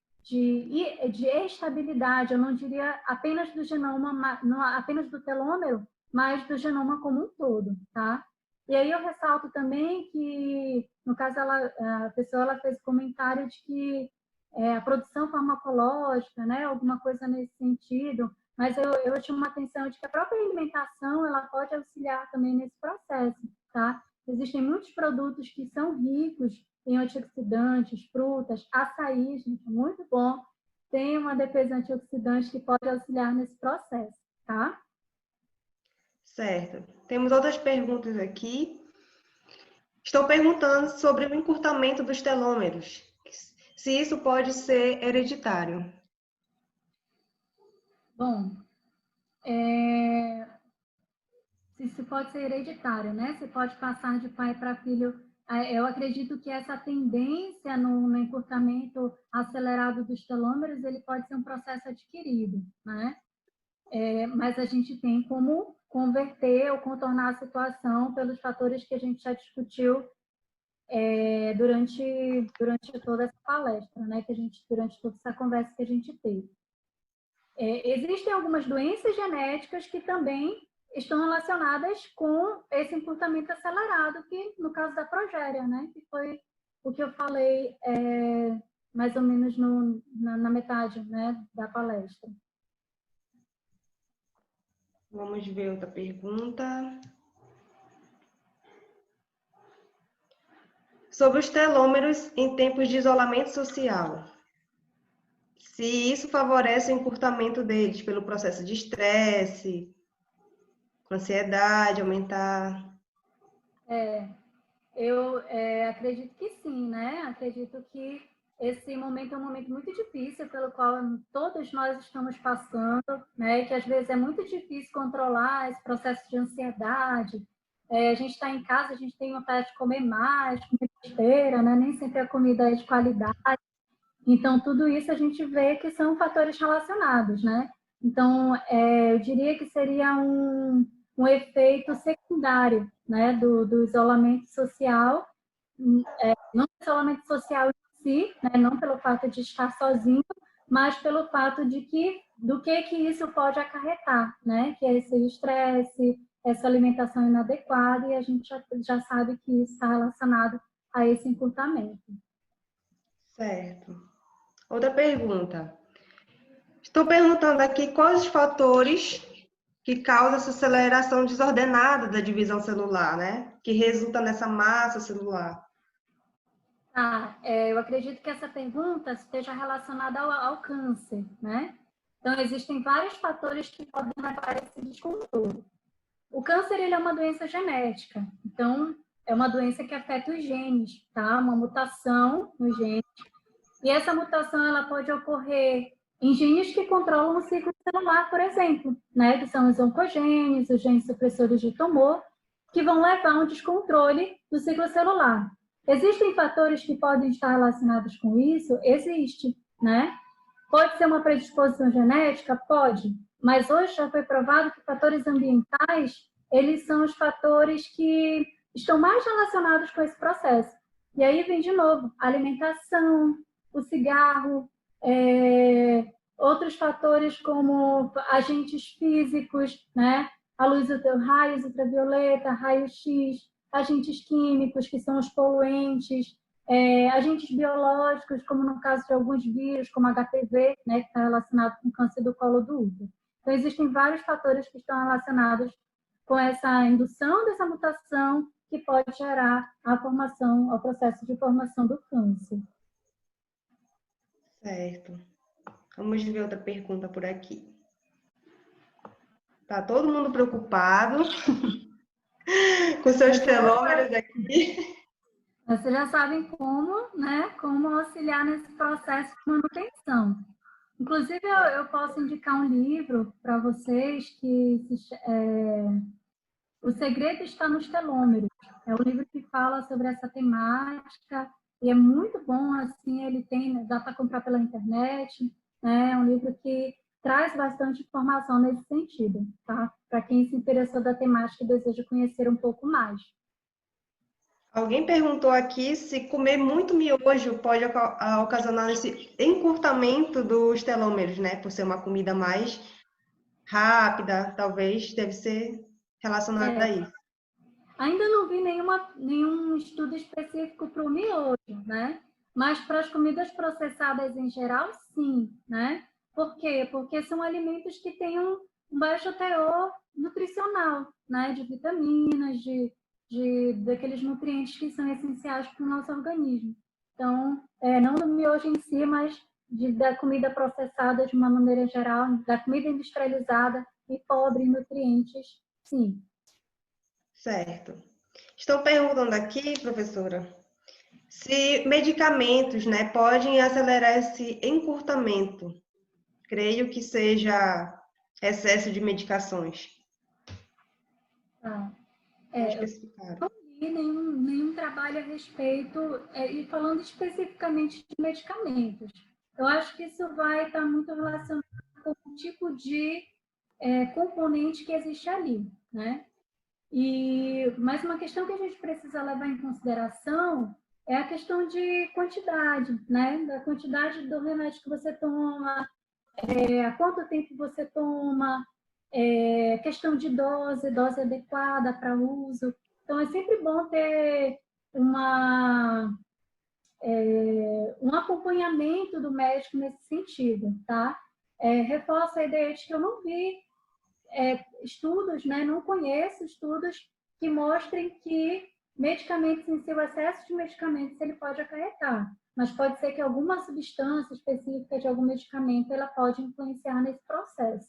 estabilidade, eu não diria apenas do genoma, não apenas do telômero, mas do genoma como um todo, tá? E aí eu ressalto também que, no caso, a pessoa ela fez comentário de que a produção farmacológica, né, alguma coisa nesse sentido, mas eu chamo a atenção de que a própria alimentação ela pode auxiliar também nesse processo, tá? Existem muitos produtos que são ricos em antioxidantes, frutas, açaí, gente, muito bom. Tem uma defesa antioxidante que pode auxiliar nesse processo, tá? Certo. Temos outras perguntas aqui. Estão perguntando sobre o encurtamento dos telômeros. Se isso pode ser hereditário. Bom, isso pode ser hereditário, né? Você pode passar de pai para filho. Eu acredito que essa tendência no encurtamento acelerado dos telômeros, ele pode ser um processo adquirido, né? Mas a gente tem como converter ou contornar a situação pelos fatores que a gente já discutiu durante toda essa palestra, né? Durante toda essa conversa que a gente teve. Existem algumas doenças genéticas que também estão relacionadas com esse encurtamento acelerado, que no caso da progéria, né? Que foi o que eu falei mais ou menos na metade, né, da palestra. Vamos ver outra pergunta. Sobre os telômeros em tempos de isolamento social. se isso favorece o encurtamento deles pelo processo de estresse, ansiedade, aumentar. Eu acredito que sim, né? Acredito que esse momento é um momento muito difícil pelo qual todos nós estamos passando, né? Que às vezes é muito difícil controlar esse processo de ansiedade. A gente está em casa, a gente tem vontade de comer mais, comer besteira, né? Nem sempre a comida é de qualidade. Então, tudo isso a gente vê que são fatores relacionados, né? Então, eu diria que seria um efeito secundário, né, do isolamento social, não do isolamento social em si, né, não pelo fato de estar sozinho, mas pelo fato de do que isso pode acarretar, né, que é esse estresse, essa alimentação inadequada, e a gente já sabe que isso está relacionado a esse encurtamento. Certo. Outra pergunta. Estou perguntando aqui quais os fatores que causam essa aceleração desordenada da divisão celular, né? Que resulta nessa massa celular. Eu acredito que essa pergunta esteja relacionada ao câncer, né? Então, existem vários fatores que podem levar a esse descontrole. O câncer, ele é uma doença genética, então, é uma doença que afeta os genes, tá? Uma mutação no gene. E essa mutação, ela pode ocorrer em genes que controlam o ciclo celular, por exemplo, né? Que são os oncogenes, os genes supressores de tumor, que vão levar a um descontrole do ciclo celular. Existem fatores que podem estar relacionados com isso? Existe, né? Pode ser uma predisposição genética? Pode. Mas hoje já foi provado que fatores ambientais, eles são os fatores que estão mais relacionados com esse processo. E aí vem de novo a alimentação, o cigarro, outros fatores como agentes físicos, né? A luz, raios ultravioleta, raio-x, agentes químicos, que são os poluentes, agentes biológicos, como no caso de alguns vírus, como HPV, né, que está relacionado com câncer do colo do útero. Então, existem vários fatores que estão relacionados com essa indução dessa mutação que pode gerar o processo de formação do câncer. Certo. Vamos ver outra pergunta por aqui. Tá todo mundo preocupado com seus telômeros aqui. Vocês já sabem como auxiliar nesse processo de manutenção. Inclusive, eu posso indicar um livro para vocês que O Segredo Está nos Telômeros. É um livro que fala sobre essa temática e é muito bom, assim, ele dá para comprar pela internet, né? É um livro que traz bastante informação nesse sentido, tá? Para quem se interessou da temática e deseja conhecer um pouco mais. Alguém perguntou aqui se comer muito miojo pode ocasionar esse encurtamento dos telômeros, né? Por ser uma comida mais rápida, talvez deve ser relacionada a isso. Ainda não vi nenhum estudo específico para o miojo, né? Mas para as comidas processadas em geral, sim, né? Por quê? Porque são alimentos que têm um baixo teor nutricional, né? De vitaminas, daqueles nutrientes que são essenciais para o nosso organismo. Então, não do miojo em si, mas da comida processada de uma maneira geral, da comida industrializada e pobre em nutrientes, sim. Certo. Estou perguntando aqui, professora, se medicamentos, né, podem acelerar esse encurtamento. Creio que seja excesso de medicações. Não especificaram. Não li nenhum trabalho a respeito, e falando especificamente de medicamentos. Eu acho que isso vai estar muito relacionado com o tipo de componente que existe ali, né? Mas uma questão que a gente precisa levar em consideração é a questão de quantidade, né? Da quantidade do remédio que você toma, há quanto tempo você toma, questão de dose adequada para uso. Então, é sempre bom ter um acompanhamento do médico nesse sentido, tá? Reforço a ideia de que eu não vi estudos, né? Não conheço estudos que mostrem que medicamentos em si, o excesso de medicamentos, ele pode acarretar. mas pode ser que alguma substância específica de algum medicamento ela pode influenciar nesse processo.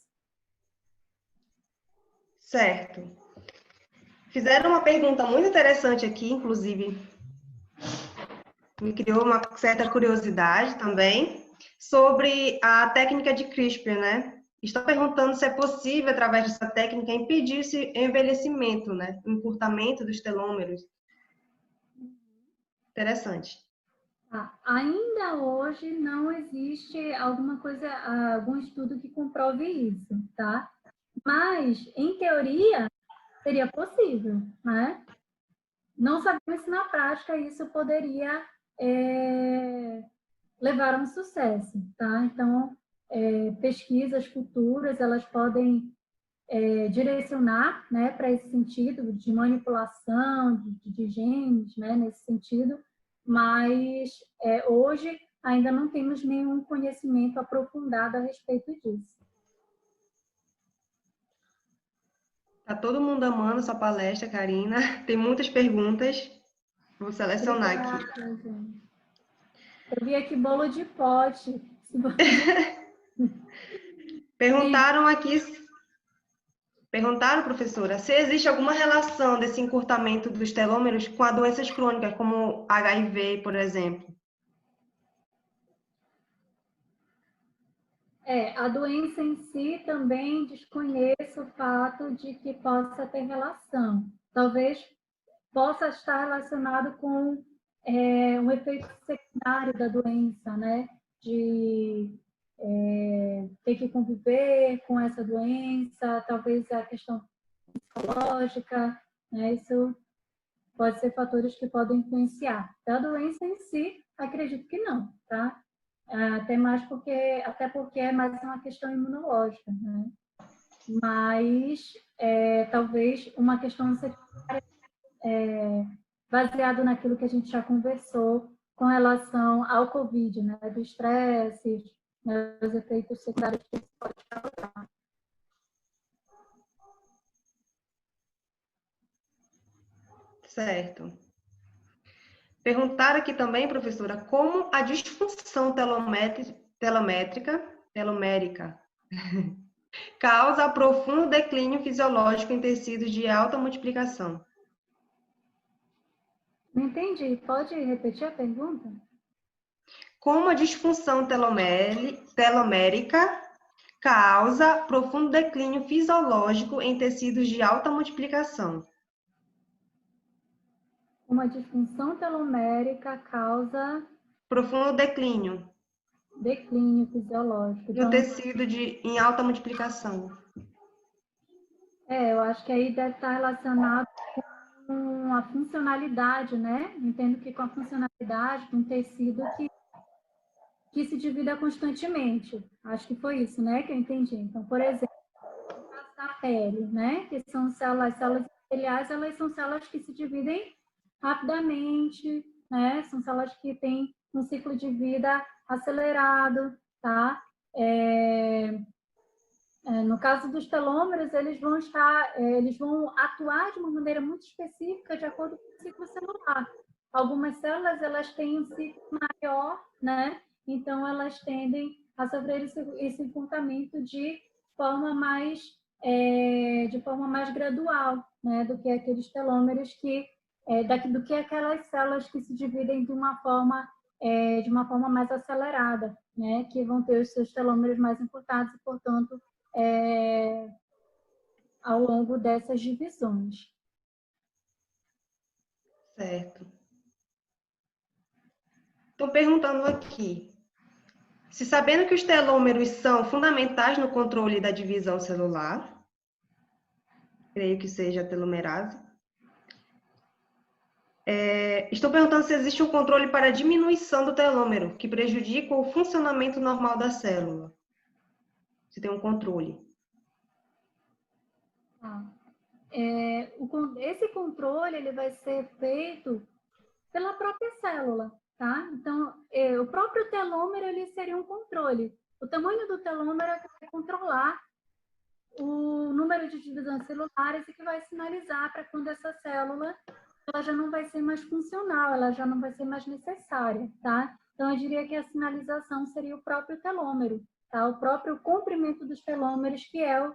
Certo. Fizeram uma pergunta muito interessante aqui, inclusive, me criou uma certa curiosidade também, sobre a técnica de CRISPR, né? Estão perguntando se é possível, através dessa técnica, impedir esse envelhecimento, né? O encurtamento dos telômeros. Interessante. Ainda hoje não existe alguma coisa, algum estudo que comprove isso, tá? Mas, em teoria, seria possível, né? Não sabemos se na prática isso poderia levar a um sucesso, tá? Então, pesquisas futuras, elas podem direcionar, né, para esse sentido de manipulação de genes, né, nesse sentido, mas hoje ainda não temos nenhum conhecimento aprofundado a respeito disso. Tá todo mundo amando sua palestra, Karina. Tem muitas perguntas. Vou selecionar aqui. Obrigada, gente. Eu vi aqui bolo de pote. Se você... Perguntaram, professora, se existe alguma relação desse encurtamento dos telômeros com as doenças crônicas, como HIV, por exemplo. A doença em si também desconheço o fato de que possa ter relação. Talvez possa estar relacionado com um efeito secundário da doença, né? De ter que conviver com essa doença, talvez a questão psicológica, né? Isso pode ser fatores que podem influenciar. Da doença em si, acredito que não, tá? Até porque é mais uma questão imunológica, né? Mas talvez uma questão secundária baseado naquilo que a gente já conversou com relação ao Covid, né? Do estresse, né? Os efeitos secundários que isso pode causar. Certo. Perguntaram aqui também, professora, como a disfunção telomérica causa profundo declínio fisiológico em tecidos de alta multiplicação. Não entendi. Pode repetir a pergunta? Como a disfunção telomérica causa profundo declínio fisiológico em tecidos de alta multiplicação. Uma disfunção telomérica causa Profundo declínio fisiológico. no Então, tecido em alta multiplicação. eu acho que aí deve estar relacionado com a funcionalidade, né? Entendo que com a funcionalidade de um tecido que se divida constantemente. Acho que foi isso, né, que eu entendi. Então, por exemplo, no caso da pele, né, que são células epiteliais, elas são células que se dividem rapidamente, né? São células que têm um ciclo de vida acelerado, tá? No caso dos telômeros, eles vão atuar de uma maneira muito específica de acordo com o ciclo celular. Algumas células, elas têm um ciclo maior, né? Então, elas tendem a sofrer esse encurtamento de forma mais gradual, né? Do que aqueles telômeros do que aquelas células que se dividem de uma forma mais acelerada, né? Que vão ter os seus telômeros mais encurtados e, portanto, ao longo dessas divisões. Certo. Estou perguntando aqui, se sabendo que os telômeros são fundamentais no controle da divisão celular, creio que seja a telomerase, estou perguntando se existe um controle para a diminuição do telômero, que prejudica o funcionamento normal da célula. Se tem um controle. Esse controle ele vai ser feito pela própria célula, tá? Então, o próprio telômero ele seria um controle. O tamanho do telômero é que vai controlar o número de divisões celulares e que vai sinalizar para quando essa célula ela já não vai ser mais funcional, ela já não vai ser mais necessária, tá? Então, eu diria que a sinalização seria o próprio telômero, tá? O próprio comprimento dos telômeros, que é o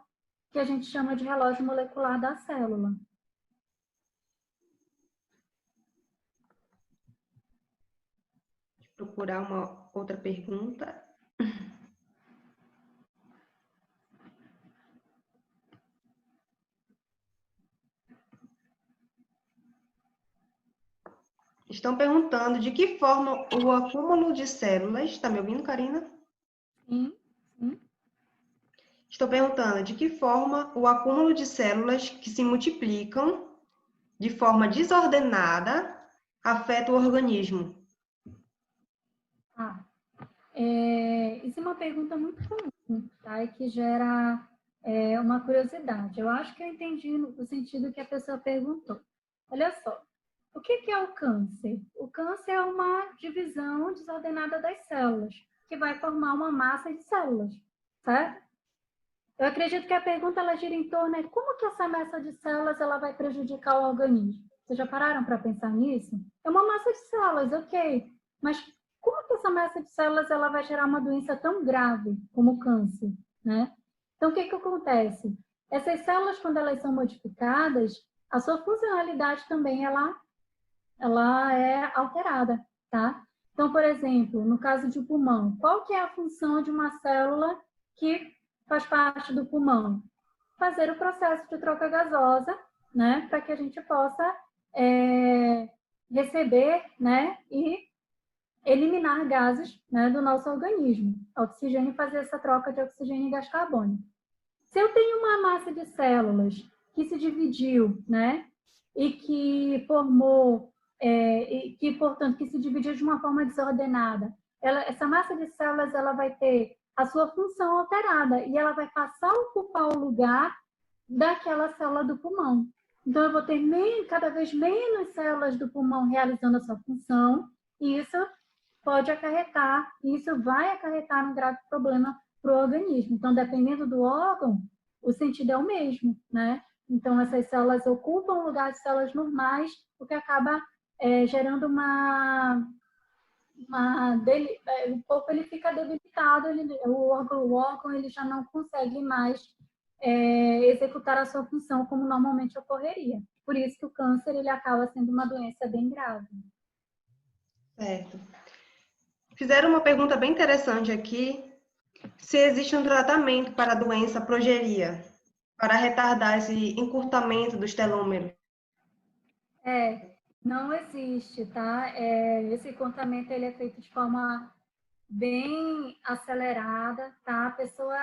que a gente chama de relógio molecular da célula. Vou procurar uma outra pergunta. Estão perguntando de que forma o acúmulo de células... Está me ouvindo, Karina? Sim, sim. Estou perguntando de que forma o acúmulo de células que se multiplicam de forma desordenada afeta o organismo. Isso é uma pergunta muito comum, tá? E que gera uma curiosidade. Eu acho que eu entendi no sentido que a pessoa perguntou. Olha só, o que é o câncer? O câncer é uma divisão desordenada das células, que vai formar uma massa de células, certo? Eu acredito que a pergunta ela gira em torno de como que essa massa de células ela vai prejudicar o organismo. Vocês já pararam para pensar nisso? É uma massa de células, ok. Mas como que essa massa de células ela vai gerar uma doença tão grave como o câncer, né? Então, o que acontece? Essas células, quando elas são modificadas, a sua funcionalidade também ela é alterada, tá? Então, por exemplo, no caso de pulmão, qual que é a função de uma célula que faz parte do pulmão? Fazer o processo de troca gasosa, né, para que a gente possa receber, né, e eliminar gases, né, do nosso organismo. Oxigênio, fazer essa troca de oxigênio e gás carbônico. Se eu tenho uma massa de células que se dividiu, né, e que formou, e que, portanto, que se dividiu de uma forma desordenada, essa massa de células ela vai ter a sua função alterada e ela vai passar a ocupar o lugar daquela célula do pulmão. Então, eu vou ter cada vez menos células do pulmão realizando a sua função, e isso pode acarretar, isso vai acarretar um grave problema para o organismo. Então, dependendo do órgão, o sentido é o mesmo, né? Então, essas células ocupam o lugar de células normais, o que acaba gerando o corpo ele fica debilitado, o órgão ele já não consegue mais executar a sua função como normalmente ocorreria. Por isso que o câncer ele acaba sendo uma doença bem grave. Certo. Fizeram uma pergunta bem interessante aqui. Se existe um tratamento para a doença progeria, para retardar esse encurtamento dos telômeros? Não existe, tá? Esse encurtamento ele é feito de forma bem acelerada, tá? A pessoa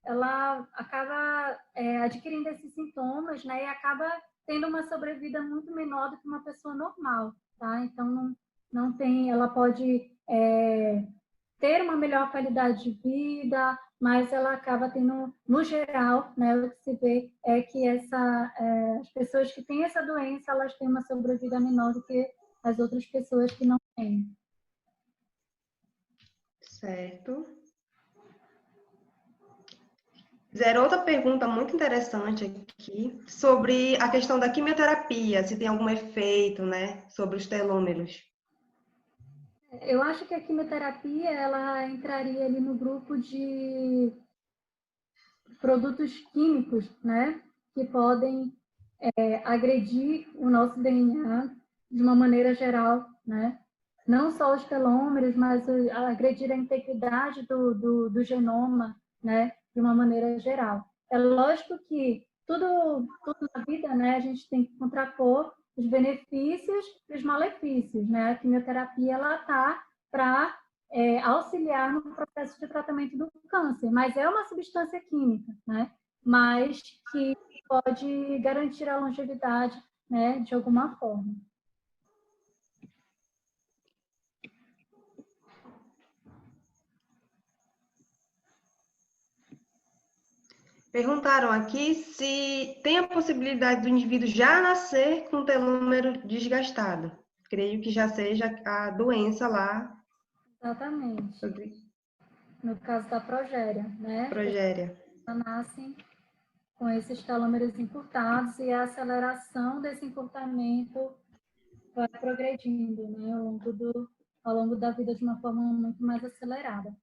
ela acaba adquirindo esses sintomas, né? E acaba tendo uma sobrevida muito menor do que uma pessoa normal, tá? Então não tem, ela pode ter uma melhor qualidade de vida, mas ela acaba tendo, no geral, né, o que se vê é que as pessoas que têm essa doença, elas têm uma sobrevida menor do que as outras pessoas que não têm. Certo. Fizeram outra pergunta muito interessante aqui sobre a questão da quimioterapia, se tem algum efeito, né, sobre os telômeros. Eu acho que a quimioterapia ela entraria ali no grupo de produtos químicos, né, que podem agredir o nosso DNA de uma maneira geral, né? Não só os telômeros, mas agredir a integridade do genoma, né? De uma maneira geral. É lógico que tudo na vida, né? A gente tem que contrapor os benefícios e os malefícios, né? A quimioterapia, ela tá para auxiliar no processo de tratamento do câncer, mas é uma substância química, né? Mas que pode garantir a longevidade, né, de alguma forma. Perguntaram aqui se tem a possibilidade do indivíduo já nascer com o telômero desgastado. Creio que já seja a doença lá. Exatamente. No caso da progéria, né? Progéria. Elas nascem com esses telômeros encurtados e a aceleração desse encurtamento vai progredindo, né, ao longo da vida de uma forma muito mais acelerada.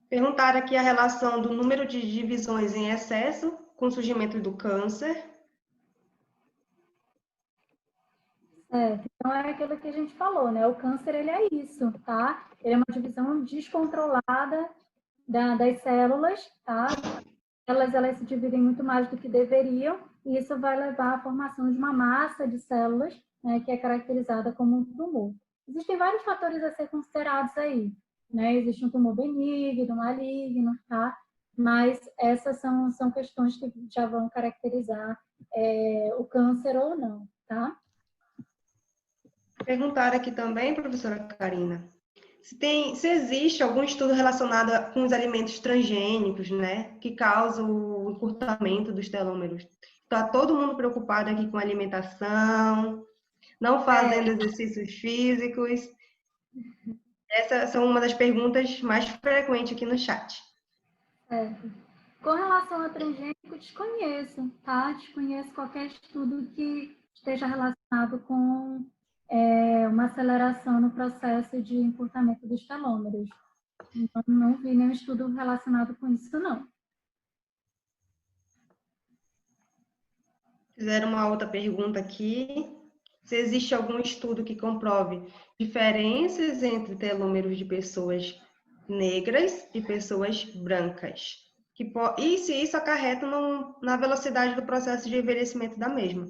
Perguntaram aqui a relação do número de divisões em excesso com o surgimento do câncer. Então é aquilo que a gente falou, né? O câncer, ele é isso, tá? Ele é uma divisão descontrolada das células, tá? Elas se dividem muito mais do que deveriam, e isso vai levar à formação de uma massa de células, né, que é caracterizada como um tumor. Existem vários fatores a ser considerados aí, né? Existe um tumor benigno, maligno, tá? Mas essas são questões que já vão caracterizar o câncer ou não, tá? Perguntaram aqui também, professora Karina, se existe algum estudo relacionado com os alimentos transgênicos, né, que causam o encurtamento dos telômeros. Está todo mundo preocupado aqui com alimentação, não fazendo exercícios físicos. Essas são uma das perguntas mais frequentes aqui no chat. Com relação a transgênico, desconheço, tá? Desconheço qualquer estudo que esteja relacionado com uma aceleração no processo de encurtamento dos telômeros. Não vi nenhum estudo relacionado com isso, não. Fizeram uma outra pergunta aqui. Se existe algum estudo que comprove diferenças entre telômeros de pessoas negras e pessoas brancas? E se isso acarreta na velocidade do processo de envelhecimento da mesma?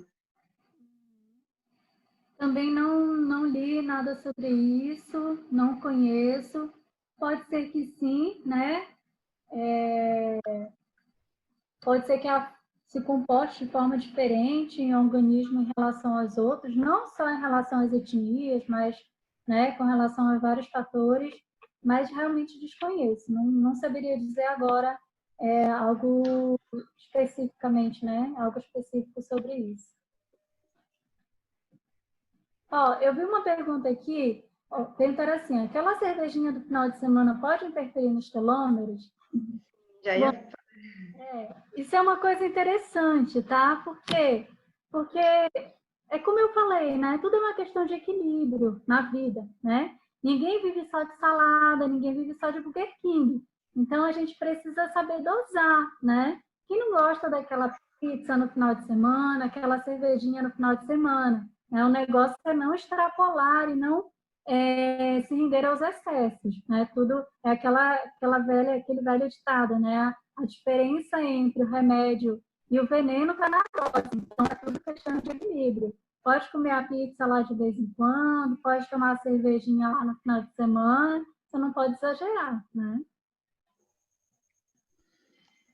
Também não li nada sobre isso, não conheço. Pode ser que sim, né? Pode ser que se comporte de forma diferente em um organismo em relação aos outros, não só em relação às etnias, mas, né, com relação a vários fatores, mas realmente desconheço. Não saberia dizer agora algo especificamente, né? Algo específico sobre isso. Ó, eu vi uma pergunta aqui, perguntaram assim, aquela cervejinha do final de semana pode interferir nos telômeros? Já ia... Isso é uma coisa interessante, tá? Por quê? Porque é como eu falei, né? Tudo é uma questão de equilíbrio na vida, né? Ninguém vive só de salada, ninguém vive só de Burger King. Então a gente precisa saber dosar, né? Quem não gosta daquela pizza no final de semana, aquela cervejinha no final de semana? O negócio é não extrapolar e não se render aos excessos, né? Tudo é aquele velho ditado, né? A diferença entre o remédio e o veneno está na dose. Então, é tudo questão de equilíbrio. Pode comer a pizza lá de vez em quando, pode tomar a cervejinha lá no final de semana, você não pode exagerar, né?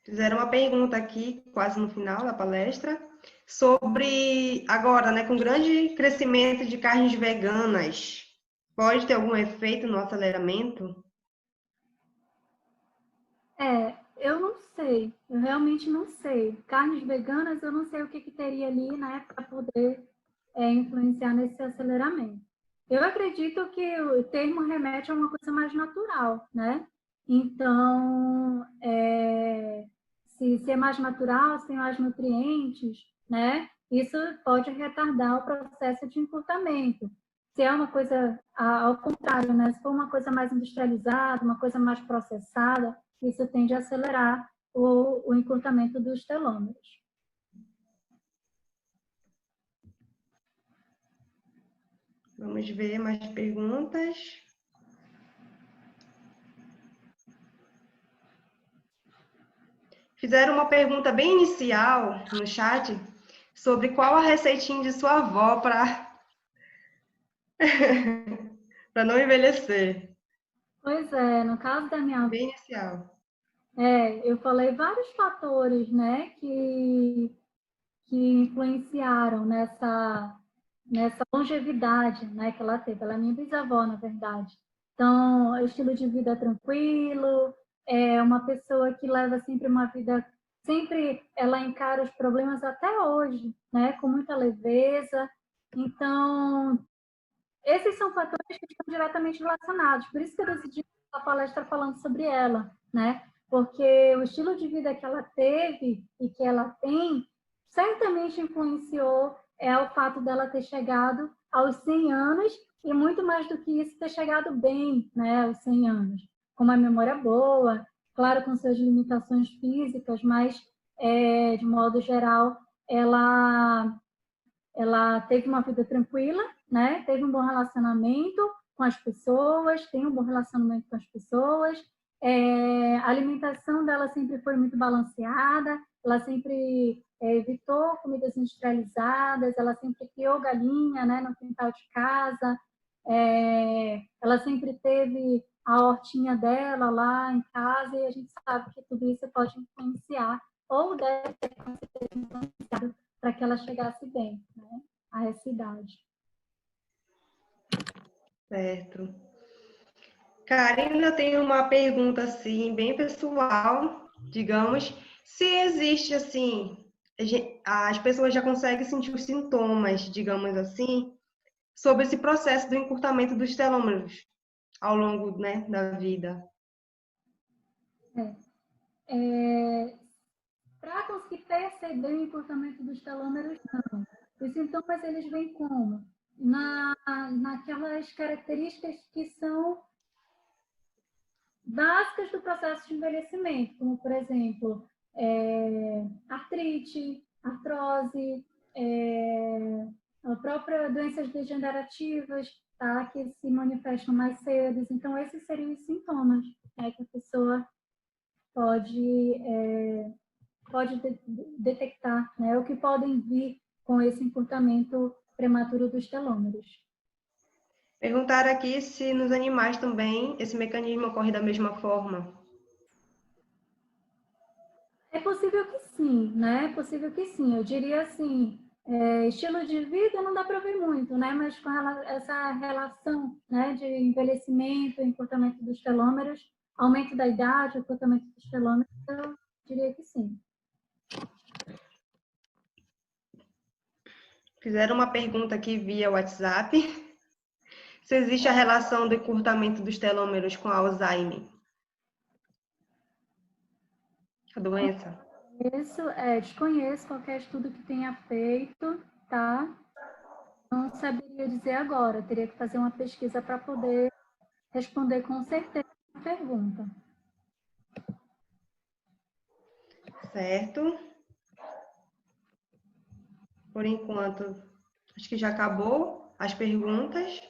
Fizeram uma pergunta aqui, quase no final da palestra, sobre agora, né, com grande crescimento de carnes veganas, pode ter algum efeito no aceleramento? Eu não sei, eu realmente não sei. Carnes veganas, eu não sei o que teria ali, né, para poder influenciar nesse aceleramento. Eu acredito que o termo remete a uma coisa mais natural, né? Então, se é mais natural, se tem mais nutrientes, né? Isso pode retardar o processo de encurtamento. Se é uma coisa ao contrário, né? Se for uma coisa mais industrializada, uma coisa mais processada, isso tende a acelerar o encurtamento dos telômeros. Vamos ver mais perguntas. Fizeram uma pergunta bem inicial no chat sobre qual a receitinha de sua avó para para não envelhecer. Pois é, no caso da minha avó, Bem inicial. eu falei vários fatores, né, que influenciaram nessa longevidade, né, que ela teve. Ela é minha bisavó, na verdade. Então, estilo de vida tranquilo, é uma pessoa que leva sempre uma vida, sempre ela encara os problemas até hoje, né, com muita leveza. Então, esses são fatores que estão diretamente relacionados. Por isso que eu decidi a palestra falando sobre ela, né? Porque o estilo de vida que ela teve e que ela tem certamente influenciou o fato dela ter chegado aos 100 anos e muito mais do que isso, ter chegado bem, né, aos 100 anos. Com uma memória boa, claro, com suas limitações físicas, mas, de modo geral, ela teve uma vida tranquila, né? Teve um bom relacionamento com as pessoas, tem um bom relacionamento com as pessoas. A alimentação dela sempre foi muito balanceada, ela sempre evitou comidas industrializadas, ela sempre criou galinha, né, no quintal de casa, ela sempre teve a hortinha dela lá em casa, e a gente sabe que tudo isso pode influenciar, ou deve ter influenciado para que ela chegasse bem, né, a essa idade. Certo. Karina, eu tenho uma pergunta assim, bem pessoal, digamos, se existe assim, as pessoas já conseguem sentir os sintomas, digamos assim, sobre esse processo do encurtamento dos telômeros ao longo, né, da vida. Para conseguir perceber o encurtamento dos telômeros, não. Os sintomas, eles vêm como? Naquelas características que são básicas do processo de envelhecimento, como, por exemplo, artrite, artrose, a própria doenças degenerativas, tá? Que se manifestam mais cedo. Então, esses seriam os sintomas, né, que a pessoa pode detectar, né, o que podem vir com esse encurtamento prematuro dos telômeros. Perguntaram aqui se nos animais também esse mecanismo ocorre da mesma forma. É possível que sim, né? É possível que sim. Eu diria assim, estilo de vida não dá para ver muito, né? Mas com essa relação, né, de envelhecimento, encurtamento dos telômeros, aumento da idade, encurtamento dos telômeros, eu diria que sim. Fizeram uma pergunta aqui via WhatsApp. Se existe a relação do encurtamento dos telômeros com Alzheimer? A doença? Isso, desconheço qualquer estudo que tenha feito, tá? Não saberia dizer agora, teria que fazer uma pesquisa para poder responder com certeza a pergunta. Certo. Por enquanto, acho que já acabou as perguntas.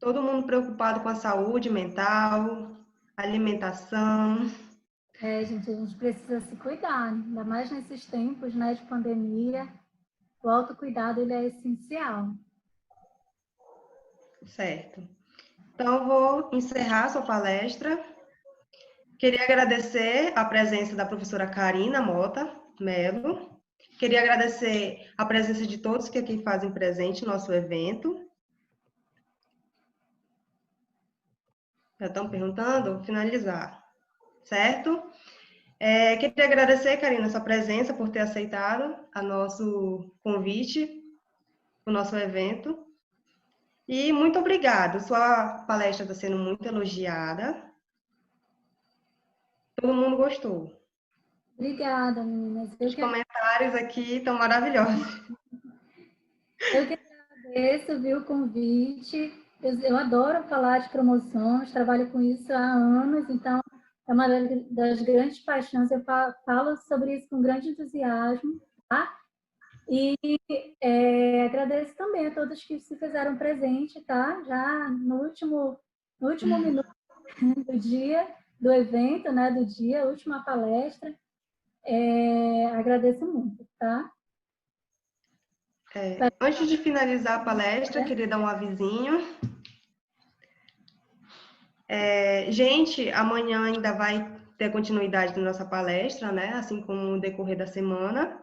Todo mundo preocupado com a saúde mental, alimentação. Gente, a gente precisa se cuidar, ainda mais nesses tempos, né, de pandemia. O autocuidado, ele é essencial. Certo. Então, vou encerrar a sua palestra. Queria agradecer a presença da professora Karina Mota Mello. Queria agradecer a presença de todos que aqui fazem presente no nosso evento. Já estão perguntando? Finalizar. Certo? Queria agradecer, Karina, a sua presença, por ter aceitado o nosso convite, o nosso evento. E muito obrigada. Sua palestra está sendo muito elogiada. Todo mundo gostou. Obrigada, meninas. Os comentários aqui estão maravilhosos. Eu que agradeço, viu, o convite. Eu adoro falar de promoções, trabalho com isso há anos, então é uma das grandes paixões. Eu falo sobre isso com grande entusiasmo, tá? E agradeço também a todos que se fizeram presente, tá? Já no último minuto do dia, do evento, né? Do dia, última palestra. Agradeço muito, tá? Antes de finalizar a palestra, queria dar um avisinho. Gente, amanhã ainda vai ter continuidade da nossa palestra, né? Assim como no decorrer da semana.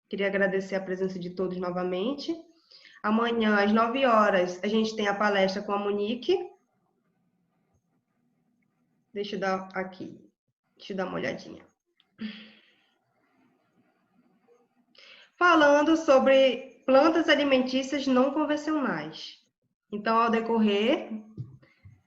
Queria agradecer a presença de todos novamente. Amanhã, às 9 horas, a gente tem a palestra com a Monique. Deixa eu dar aqui. Deixa eu dar uma olhadinha. Falando sobre plantas alimentícias não convencionais. Então, ao decorrer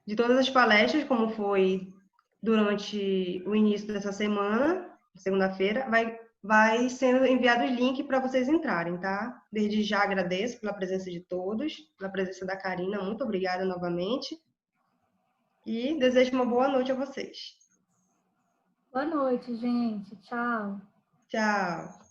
de todas as palestras, como foi durante o início dessa semana, segunda-feira, vai vai sendo enviado o link para vocês entrarem, tá? Desde já agradeço pela presença de todos, pela presença da Karina, muito obrigada novamente. E desejo uma boa noite a vocês. Boa noite, gente. Tchau. Tchau.